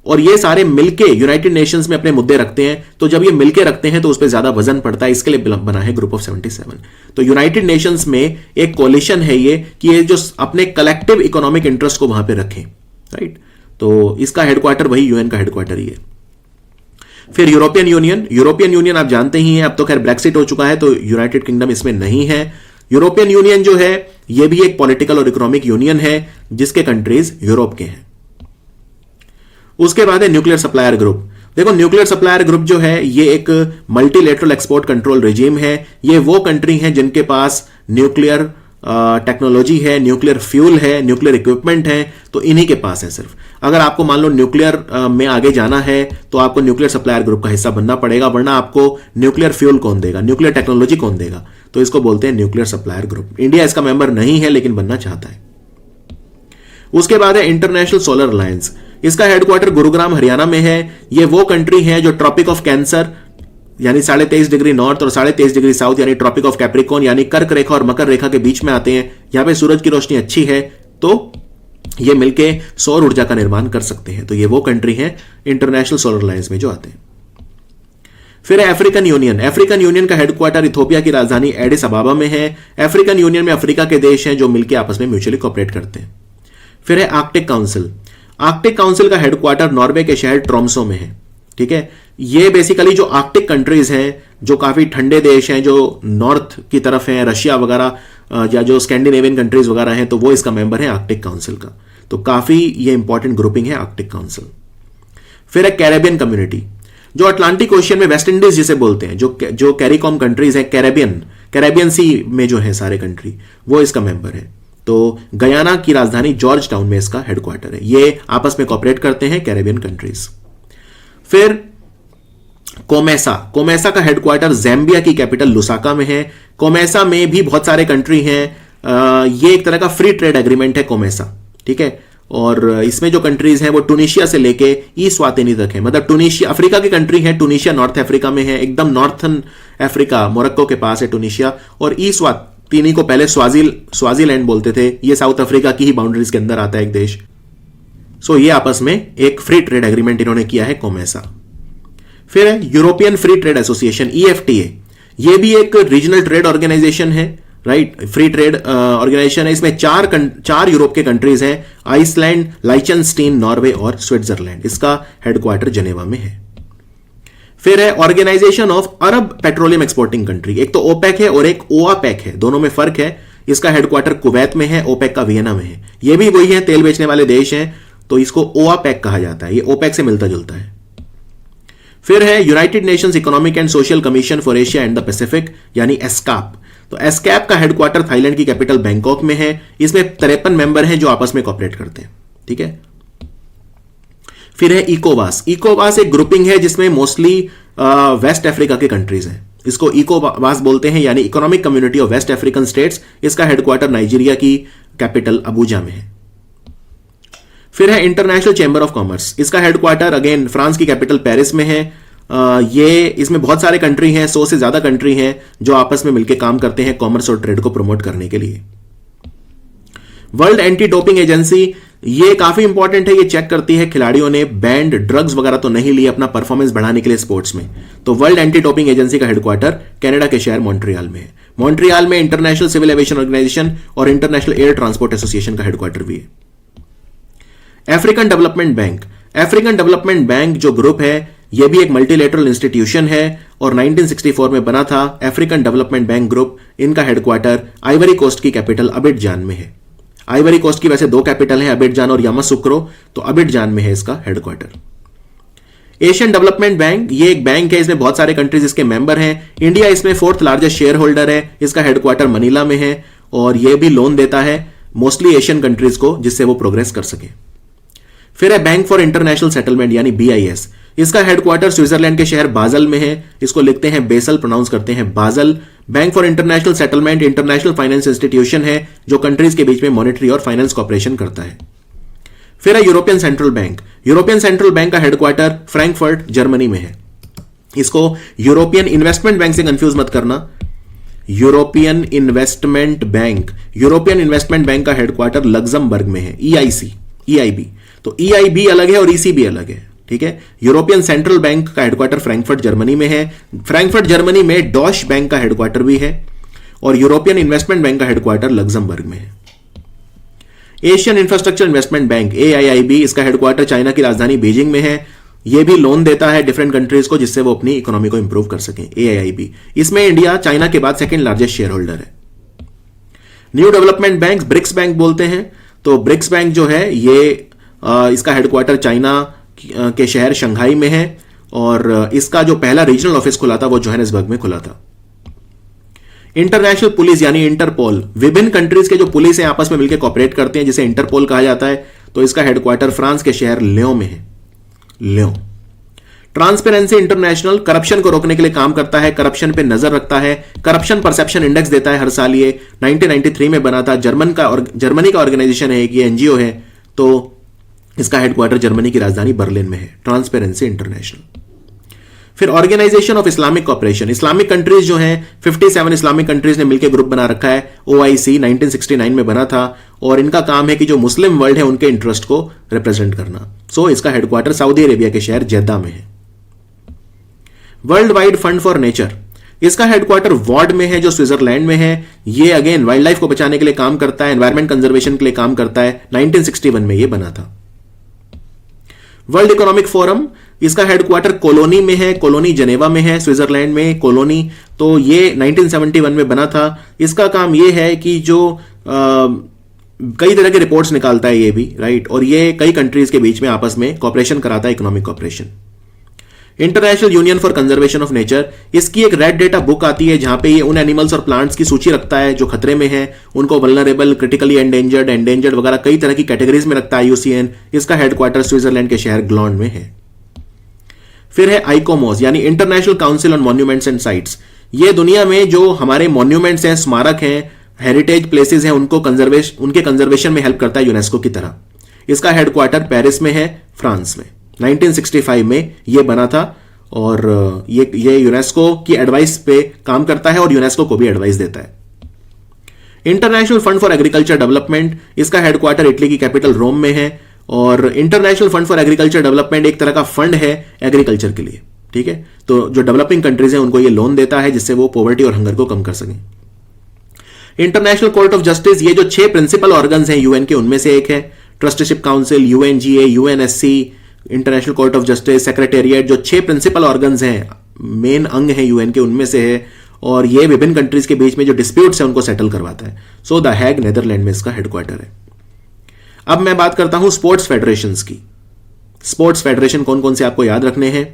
और ये सारे मिलके यूनाइटेड नेशंस में अपने मुद्दे रखते हैं। तो जब ये मिलके रखते हैं तो उस पर ज्यादा वजन पड़ता है, इसके लिए बना है ग्रुप ऑफ 77। तो यूनाइटेड नेशंस में एक कोलिशन है ये, कि ये जो अपने कलेक्टिव इकोनॉमिक इंटरेस्ट को वहां पे रखें, राइट। तो इसका हेडक्वार्टर वही यूएन का हेडक्वार्टर ही है। फिर यूरोपियन यूनियन। यूरोपियन यूनियन आप जानते ही हैं, अब तो खैर ब्रेक्सिट हो चुका है तो यूनाइटेड किंगडम इसमें नहीं है। यूरोपियन यूनियन जो है ये भी एक पॉलिटिकल और इकोनॉमिक यूनियन है जिसके कंट्रीज यूरोप के हैं। उसके बाद है न्यूक्लियर सप्लायर ग्रुप। देखो न्यूक्लियर सप्लायर ग्रुप जो है ये एक मल्टीलेटरल एक्सपोर्ट कंट्रोल रेजिम है। ये वो कंट्री हैं जिनके पास न्यूक्लियर टेक्नोलॉजी है, न्यूक्लियर फ्यूल है, न्यूक्लियर इक्विपमेंट है, तो इन्हीं के पास है सिर्फ। अगर आपको मान लो न्यूक्लियर में आगे जाना है तो आपको न्यूक्लियर सप्लायर ग्रुप का हिस्सा बनना पड़ेगा, वरना आपको न्यूक्लियर फ्यूल कौन देगा, न्यूक्लियर टेक्नोलॉजी कौन देगा। तो इसको बोलते हैं न्यूक्लियर सप्लायर ग्रुप। इंडिया इसका मेंबर नहीं है लेकिन बनना चाहता है। उसके बाद है इंटरनेशनल सोलर अलायंस। इसका हेडक्वार्टर गुरुग्राम हरियाणा में है। ये वो कंट्री है जो ट्रॉपिक ऑफ कैंसर यानी 23.5 डिग्री नॉर्थ और 23.5 डिग्री साउथ यानी ट्रॉपिक ऑफ कैप्रिकॉर्न यानी कर्क रेखा और मकर रेखा के बीच में आते हैं। यहां पे सूरज की रोशनी अच्छी है तो ये मिलके सौर ऊर्जा का निर्माण कर सकते हैं। तो ये वो कंट्री है इंटरनेशनल सोलर अलायंस में जो आते हैं। फिर है अफ्रीकन यूनियन। अफ्रीकन यूनियन का हेडक्वार्टर इथोपिया की राजधानी एडिस अबाबा में है। अफ्रीकन यूनियन में अफ्रीका के देश हैं जो मिलकर आपस में म्यूचुअली कोऑपरेट करते हैं। फिर है आर्कटिक काउंसिल। आर्कटिक काउंसिल का हेडक्वार्टर नॉर्वे के शहर ट्रोम्सो में है। ठीक है, ये बेसिकली जो आर्कटिक कंट्रीज हैं, जो काफी ठंडे देश हैं, जो नॉर्थ की तरफ हैं, रशिया वगैरह या जो स्कैंडिनेवियन कंट्रीज वगैरह हैं, तो वो इसका मेंबर है आर्कटिक काउंसिल का। तो काफी ये इंपॉर्टेंट ग्रुपिंग है आर्कटिक काउंसिल। फिर है कैरेबियन कम्युनिटी, जो अटलांटिक ओशियन में वेस्ट इंडीज जिसे बोलते हैं, जो कैरिकॉम कंट्रीज हैं, कैरेबियन सी में जो है सारे कंट्री, वो इसका मेंबर है। तो गयाना की राजधानी जॉर्ज टाउन में इसका हेडक्वार्टर है। ये आपस में कोऑपरेट करते हैं कैरेबियन कंट्रीज। फिर कोमेसा का हेडक्वार्टर जैम्बिया की कैपिटल लुसाका में है। कोमेसा में भी बहुत सारे कंट्री हैं। ये एक तरह का फ्री ट्रेड एग्रीमेंट है कोमेसा। ठीक है, और इसमें जो कंट्रीज हैं वो टूनिशिया से लेके ई स्वातिनी तक है। मतलब टूनिशिया अफ्रीका की कंट्री है, टूनिशिया नॉर्थ अफ्रीका में है, एकदम नॉर्थन अफ्रीका, मोरक्को के पास है टूनिशिया। और ई स्वातिनी को पहले स्वाजीलैंड बोलते थे, ये साउथ अफ्रीका की ही बाउंड्रीज के अंदर आता है एक देश। सो ये आपस में एक फ्री ट्रेड एग्रीमेंट इन्होंने किया है कोमेसा। फिर है European free trade association EFTA। ये भी एक रीजनल ट्रेड ऑर्गेनाइजेशन है, राइट, फ्री ट्रेड ऑर्गेनाइजेशन है। इसमें चार यूरोप के कंट्रीज हैं, आइसलैंड, लाइचनस्टीन, नॉर्वे और स्विट्जरलैंड। इसका हेडक्वार्टर जेनेवा में है। फिर है organisation of Arab petroleum exporting country. एक तो ओपेक है और एक ओआपेक है, दोनों में फर्क है। इसका हेडक्वार्टर कुवैत में है, ओपेक का वियना में है। ये भी वही है, तेल बेचने वाले देश हैं, तो इसको ओआपेक कहा जाता है। ये ओपेक से मिलता जुलता है। फिर है United Nations economic and social commission for Asia and the Pacific, यानी एस्कैप। तो एस्कैप का हेडक्वार्टर थाईलैंड की कैपिटल बैंकॉक में है। इसमें 53 मेंबर हैं जो आपस में कोऑपरेट करते हैं। ठीक है, फिर है इकोवास। इकोवास एक ग्रुपिंग है जिसमें मोस्टली वेस्ट अफ्रीका के कंट्रीज हैं। इसको इकोवास बोलते हैं, यानी economic community of West African states. इसका हेडक्वार्टर नाइजीरिया की कैपिटल अबूजा में है। फिर है इंटरनेशनल चैंबर ऑफ कॉमर्स। इसका हेडक्वार्टर अगेन फ्रांस की कैपिटल पेरिस में है। ये इसमें बहुत सारे कंट्री हैं, 100 से ज्यादा कंट्री हैं जो आपस में मिलकर काम करते हैं कॉमर्स और ट्रेड को प्रमोट करने के लिए। वर्ल्ड एंटी डोपिंग एजेंसी, ये काफी इंपॉर्टेंट है। ये चेक करती है खिलाड़ियों ने बैंड ड्रग्स वगैरह तो नहीं लिए अपना परफॉर्मेंस बढ़ाने के लिए स्पोर्ट्स में। तो वर्ल्ड एंटी डोपिंग एजेंसी का हेडक्वार्टर कनाडा के शहर मॉन्ट्रियल में है। मॉन्ट्रियल में इंटरनेशनल सिविल एविएशन ऑर्गेनाइजेशन और इंटरनेशनल एयर ट्रांसपोर्ट एसोसिएशन का हेडक्वार्टर भी है। African development bank. African development bank जो ग्रुप है, यह भी एक मल्टीलेटरल इंस्टीट्यूशन है और 1964 में बना था। अफ्रीकन डेवलपमेंट बैंक ग्रुप, इनका हेडक्वार्टर आइवरी कोस्ट की कैपिटल अबिडजान में है। आइवरी कोस्ट की वैसे 2 कैपिटल हैं, अबिडजान और यामासुक्रो, तो अबिडजान में है इसका हेडक्वार्टर। एशियन डेवलपमेंट बैंक, ये एक बैंक है, इसमें बहुत सारे कंट्रीज इसके मेंबर हैं। इंडिया इसमें 4th लार्जेस्ट शेयर होल्डर है। इसका हेडक्वार्टर मनीला में है और यह भी लोन देता है मोस्टली एशियन कंट्रीज को, जिससे वो प्रोग्रेस कर सके। फिर है बैंक फॉर इंटरनेशनल सेटलमेंट, यानी BIS। इसका हेडक्वार्टर स्विट्जरलैंड के शहर बाजल में है। इसको लिखते हैं बेसल, प्रोनाउंस करते हैं बाजल। Bank for international settlement international finance institution है जो कंट्रीज के बीच में मॉनेटरी और फाइनेंस कॉपरेशन करता है। फिर है European central bank. European central bank का हेडक्वार्टर फ्रैंकफर्ट, जर्मनी में है। इसको यूरोपियन इन्वेस्टमेंट बैंक से कंफ्यूज मत करना। यूरोपियन इन्वेस्टमेंट बैंक का हेडक्वार्टर लग्जमबर्ग में है, EIB। तो EIB अलग है और ECB अलग है। ठीक है, यूरोपियन सेंट्रल बैंक का हेडक्वार्टर फ्रैंकफर्ट, जर्मनी में है। फ्रैंकफर्ट, जर्मनी में डॉश बैंक का हेडक्वार्टर भी है और यूरोपियन इन्वेस्टमेंट बैंक का हेडक्वार्टर लग्जमबर्ग में है। Asian infrastructure investment bank, AIIB, इसका हेडक्वार्टर चाइना की राजधानी बीजिंग में है। यह भी लोन देता है डिफरेंट कंट्रीज को जिससे वो अपनी इकोनॉमी को इंप्रूव कर सकें। AIIB, इसमें इंडिया चाइना के बाद 2nd लार्जेस्ट शेयर होल्डर है। New development bank, BRICS bank बोलते हैं। तो ब्रिक्स बैंक जो है ये इसका हेडक्वार्टर चाइना के शहर शंघाई में है और इसका जो पहला रीजनल ऑफिस खुला था वो जोहानिसबर्ग में खुला था। इंटरनेशनल पुलिस यानी इंटरपोल, विभिन्न कंट्रीज के जो पुलिस हैं आपस में मिलकर कॉपरेट करते हैं जिसे इंटरपोल कहा जाता है। तो इसका हेडक्वार्टर फ्रांस के शहर लियों में है, लियों। ट्रांसपेरेंसी इंटरनेशनल करप्शन को रोकने के लिए काम करता है, करप्शन पे नजर रखता है, करप्शन परसेप्शन इंडेक्स देता है हर साल। ये 1993 में बना था, जर्मनी का ऑर्गेनाइजेशन है, ये NGO है। तो इसका हेडक्वार्टर जर्मनी की राजधानी बर्लिन में है, ट्रांसपेरेंसी इंटरनेशनल। फिर organisation of Islamic cooperation, Islamic countries जो हैं 57 इस्लामिक कंट्रीज ने मिलकर ग्रुप बना रखा है। OIC 1969 में बना था और इनका काम है कि जो मुस्लिम वर्ल्ड है उनके इंटरेस्ट को रिप्रेजेंट करना। सो इसका हेडक्वार्टर सऊदी अरेबिया के शहर जेद्दा में है। World wide fund for nature, इसका हेडक्वार्टर वार्ड में है जो स्विट्जरलैंड में है। ये अगेन वाइल्ड लाइफ को बचाने के लिए काम करता है, एनवायरमेंट कंजर्वेशन के लिए काम करता है। 1961 में ये बना था। वर्ल्ड इकोनॉमिक फोरम, इसका हेडक्वार्टर कोलोनी में है, कोलोनी जनेवा में है, स्विट्जरलैंड में कोलोनी। तो ये 1971 में बना था। इसका काम ये है कि जो कई तरह के रिपोर्ट्स निकालता है ये भी, राइट, और ये कई कंट्रीज के बीच में आपस में कॉपरेशन कराता है, economic cooperation. International union for conservation of nature, इसकी एक रेड डेटा बुक आती है जहां पे ये उन एनिमल्स और प्लांट्स की सूची रखता है जो खतरे में हैं, उनको वल्नरेबल, क्रिटिकली एंडेंजर्ड वगैरह कई तरह की कैटेगरीज में रखता है IUCN। इसका हेडक्वार्टर स्विट्जरलैंड के शहर ग्लॉन्ड में है। फिर है आइकोमोस यानी international council on monuments and sites. ये दुनिया में जो हमारे मॉन्यूमेंट्स हैं, स्मारक हैं, हेरिटेज प्लेसेस हैं, उनके कंजर्वेशन में हेल्प करता है यूनेस्को की तरह। इसका हेडक्वार्टर पेरिस में है, फ्रांस में। 1965 में यह बना था और ये यूनेस्को की एडवाइस पे काम करता है और यूनेस्को को भी एडवाइस देता है। International fund for agriculture development, इसका हेडक्वार्टर इटली की कैपिटल रोम में है। और international fund for agriculture development एक तरह का फंड है एग्रीकल्चर के लिए, ठीक है। तो जो डेवलपिंग कंट्रीज हैं उनको ये लोन देता है जिससे वो पॉवर्टी और हंगर को कम कर सकें। इंटरनेशनल कोर्ट ऑफ जस्टिस, ये जो 6 प्रिंसिपल ऑर्गन्स हैं यूएन के, उनमें से एक है। Trusteeship council, UNGA, UNSC, international court of justice, secretariat, जो 6 प्रिंसिपल ऑर्गन्स हैं, मेन अंग हैं यूएन के, उनमें से है। और ये विभिन्न कंट्रीज के बीच में जो डिस्प्यूट्स हैं उनको सेटल करवाता है। सो द हैग नेदरलैंड में इसका हेडक्वार्टर है। अब मैं बात करता हूं स्पोर्ट्स फेडरेशंस की। स्पोर्ट्स फेडरेशन कौन कौन से आपको याद रखने हैं।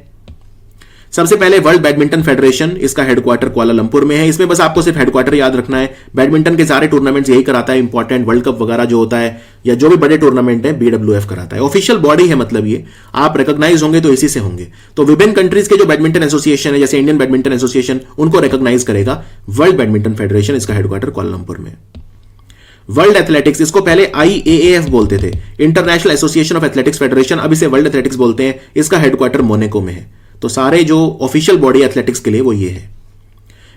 सबसे पहले वर्ल्ड बैडमिंटन फेडरेशन, इसका हेडक्वार्टर कुआलालंपुर में है। इसमें बस आपको सिर्फ हेडक्वार्टर याद रखना है। बैडमिंटन के सारे टूर्नामेंट्स यही कराता है, इंपॉर्टेंट वर्ल्ड कप वगैरह जो होता है या जो भी बड़े टूर्नामेंट है BWF कराता है। ऑफिशियल बॉडी है, मतलब ये आप रिकॉग्नाइज होंगे तो इसी से होंगे। तो विभिन्न कंट्रीज के जो बैडमिंटन एसोसिएशन है, जैसे इंडियन बैडमिंटन एसोसिएशन, उनको रिकॉग्नाइज करेगा वर्ल्ड बैडमिंटन फेडरेशन। इसका हेडक्वार्टर कुआलालंपुर में। वर्ल्ड एथलेटिक्स, इसको पहले IAAF बोलते थे, international association of athletics federation, अब इसे वर्ल्ड एथलेटिक्स बोलते हैं। इसका हेडक्वार्टर मोनाको में है। तो सारे जो ऑफिशियल बॉडी एथलेटिक्स के लिए वो ये है।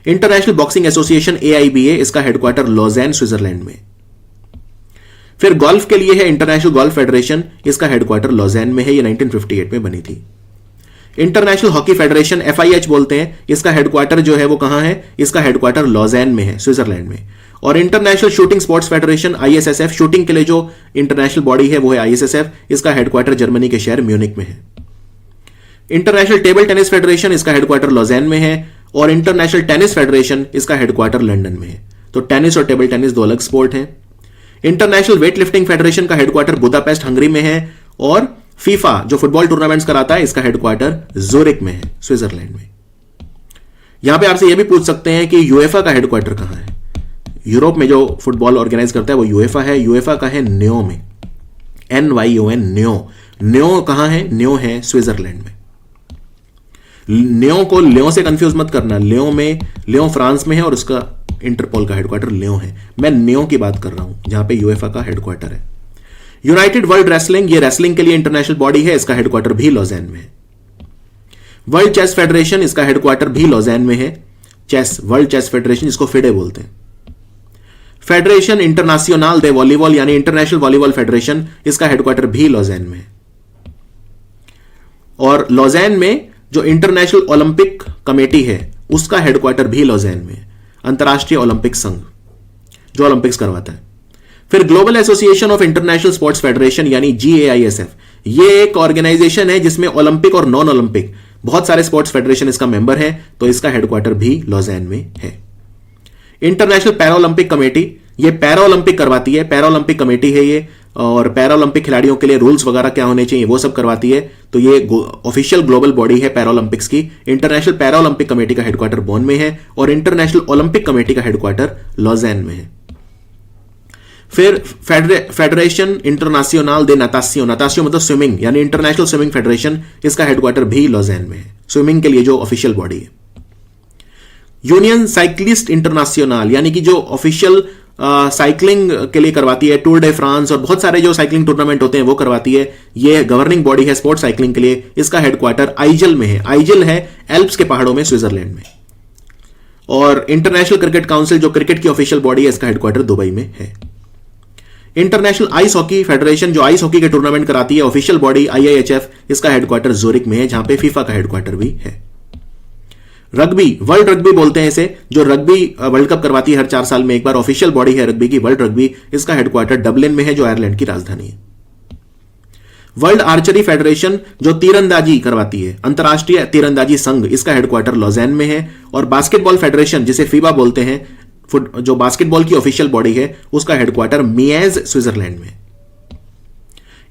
इंटरनेशनल बॉक्सिंग एसोसिएशन AIBA, इसका हेडक्वार्टर लॉज़ैन स्विट्जरलैंड में। फिर गोल्फ के लिए है इंटरनेशनल गोल्फ फेडरेशन, इसका हेडक्वार्टर लॉज़ैन में है। ये 1958 में बनी थी। इंटरनेशनल हॉकी फेडरेशन FIH बोलते हैं, इसका हेडक्वार्टर जो है वो कहां है, इसका हेडक्वार्टर लॉज़ैन में है, स्विट्जरलैंड में। और international shooting sports federation ISSF, shooting के लिए जो इंटरनेशनल बॉडी है वो है ISSF, इसका हेडक्वार्टर जर्मनी के शहर म्यूनिक में है। इंटरनेशनल टेबल टेनिस फेडरेशन, इसका हेडक्वार्टर लॉज़ैन में है। और इंटरनेशनल टेनिस फेडरेशन, इसका हेडक्वार्टर लंदन में है। तो टेनिस और टेबल टेनिस दो अलग स्पोर्ट हैं। इंटरनेशनल वेट लिफ्टिंग फेडरेशन का हेडक्वार्टर बुदापेस्ट हंगरी में है। और फीफा जो फुटबॉल टूर्नामेंट्स कराता है, इसका हेडक्वार्टर ज़ूरिक में है, स्विट्जरलैंड में। यहां पे आपसे यह भी पूछ सकते हैं कि यूएफा का हेडक्वार्टर कहां है। यूरोप में जो फुटबॉल ऑर्गेनाइज करता है वो यूएफा है। यूएफा का है न्यो में, NYON, न्यो। न्यो कहां है, न्यो है स्विट्जरलैंड में। न्यो को लियो से कंफ्यूज मत करना, लियो फ्रांस में है और उसका इंटरपोल का हेडक्वार्टर लियो है। मैं न्यो की बात कर रहा हूं जहां पे यूएफा का हेडक्वार्टर है। यूनाइटेड वर्ल्ड रेसलिंग, ये रेसलिंग के लिए इंटरनेशनल बॉडी है, इसका हेडक्वार्टर भी लॉज़ैन में है। वर्ल्ड चेस फेडरेशन, इसका हेडक्वार्टर भी लॉज़ैन में है। चेस, वर्ल्ड चेस फेडरेशन, इसको फिडे बोलते हैं। फेडरेशन इंटरनेशनल दे वॉलीबॉल यानी इंटरनेशनल वॉलीबॉल फेडरेशन, इसका हेडक्वार्टर भी लॉज़ैन में है। और लॉज़ैन में जो इंटरनेशनल ओलंपिक कमेटी है उसका हेडक्वार्टर भी लॉज़ैन में है, अंतर्राष्ट्रीय ओलंपिक संघ जो ओलंपिक्स करवाता है। फिर global association of international sports federation यानी GAISF, ये एक ऑर्गेनाइजेशन है जिसमें ओलंपिक और नॉन ओलंपिक बहुत सारे स्पोर्ट्स फेडरेशन इसका मेंबर है। तो इसका हेडक्वार्टर भी लॉज़ैन में है। इंटरनेशनल पैरालंपिक कमेटी, ये पैरालंपिक करवाती है, पैरालंपिक कमेटी है ये, और पैरालंपिक खिलाड़ियों के लिए रूल्स वगैरह क्या होने चाहिए वो सब करवाती है। तो ये ऑफिशियल ग्लोबल बॉडी है पैरालंपिक्स की। इंटरनेशनल पैरालंपिक कमेटी का हेडक्वार्टर बोन में है और इंटरनेशनल ओलंपिक कमेटी का हेडक्वार्टर लॉज़ैन में है। फिर फेडरेशन इंटरनेशनल दे नातासियो, नातासियो मतलब स्विमिंग यानी इंटरनेशनल स्विमिंग फेडरेशन, इसका हेडक्वार्टर भी लॉज़ैन में है, स्विमिंग के लिए जो ऑफिशियल बॉडी है। यूनियन साइक्लिस्ट इंटरनेशनल यानी कि जो ऑफिशियल साइकिलिंग के लिए करवाती है, टूर डे फ्रांस और बहुत सारे जो साइकिलिंग टूर्नामेंट होते हैं वो करवाती है। ये गवर्निंग बॉडी है स्पोर्ट्स साइकिलिंग के लिए। इसका हेडक्वार्टर आइजल में है। आइजल है एल्प्स के पहाड़ों में, स्विट्जरलैंड में। और इंटरनेशनल क्रिकेट काउंसिल जो क्रिकेट की ऑफिशियल बॉडी है, इसका हेडक्वार्टर दुबई में है। इंटरनेशनल आइस हॉकी फेडरेशन जो आइस हॉकी के टूर्नामेंट कराती है, ऑफिशियल बॉडी IIHF, इसका हेडक्वार्टर ज़ूरिक में है जहां पे फीफा का हेडक्वार्टर भी है। रग्बी, वर्ल्ड रग्बी बोलते हैं इसे, जो रग्बी वर्ल्ड कप करवाती है हर 4 साल में एक बार, ऑफिशियल बॉडी है रग्बी की वर्ल्ड रग्बी, इसका हेडक्वार्टर डबलिन में है जो आयरलैंड की राजधानी है। वर्ल्ड आर्चरी फेडरेशन जो तीरंदाजी करवाती है, अंतरराष्ट्रीय तीरंदाजी संघ, इसका हेडक्वार्टर लॉजेन में है। और बास्केटबॉल फेडरेशन जिसे फीबा बोलते हैं, जो बास्केटबॉल की ऑफिशियल बॉडी है, उसका हेडक्वार्टर मिएज स्विट्जरलैंड में।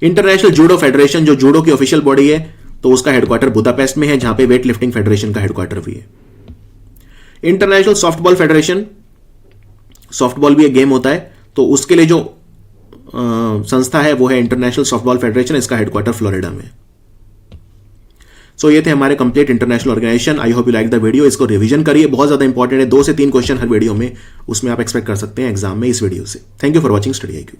इंटरनेशनल जूडो फेडरेशन जो जूडो की ऑफिशियल बॉडी है, तो उसका हेडक्वार्टर बुदापेस्ट में है, जहां पे वेट लिफ्टिंग फेडरेशन का हेडक्वार्टर भी है। इंटरनेशनल सॉफ्टबॉल फेडरेशन, सॉफ्टबॉल भी एक गेम होता है, तो उसके लिए जो संस्था है वो है इंटरनेशनल सॉफ्टबॉल फेडरेशन, इसका हेडक्वार्टर फ्लोरिडा में। सो ये थे हमारे complete international organisation. I hope you like the video. इसको रिवीजन करिए, बहुत ज्यादा इंपॉर्टेंट है, 2 से 3 क्वेश्चन हर वीडियो में उसमें आप एक्सपेक्ट कर सकते हैं एग्जाम में इस वीडियो से। Thank you for watching study IQ।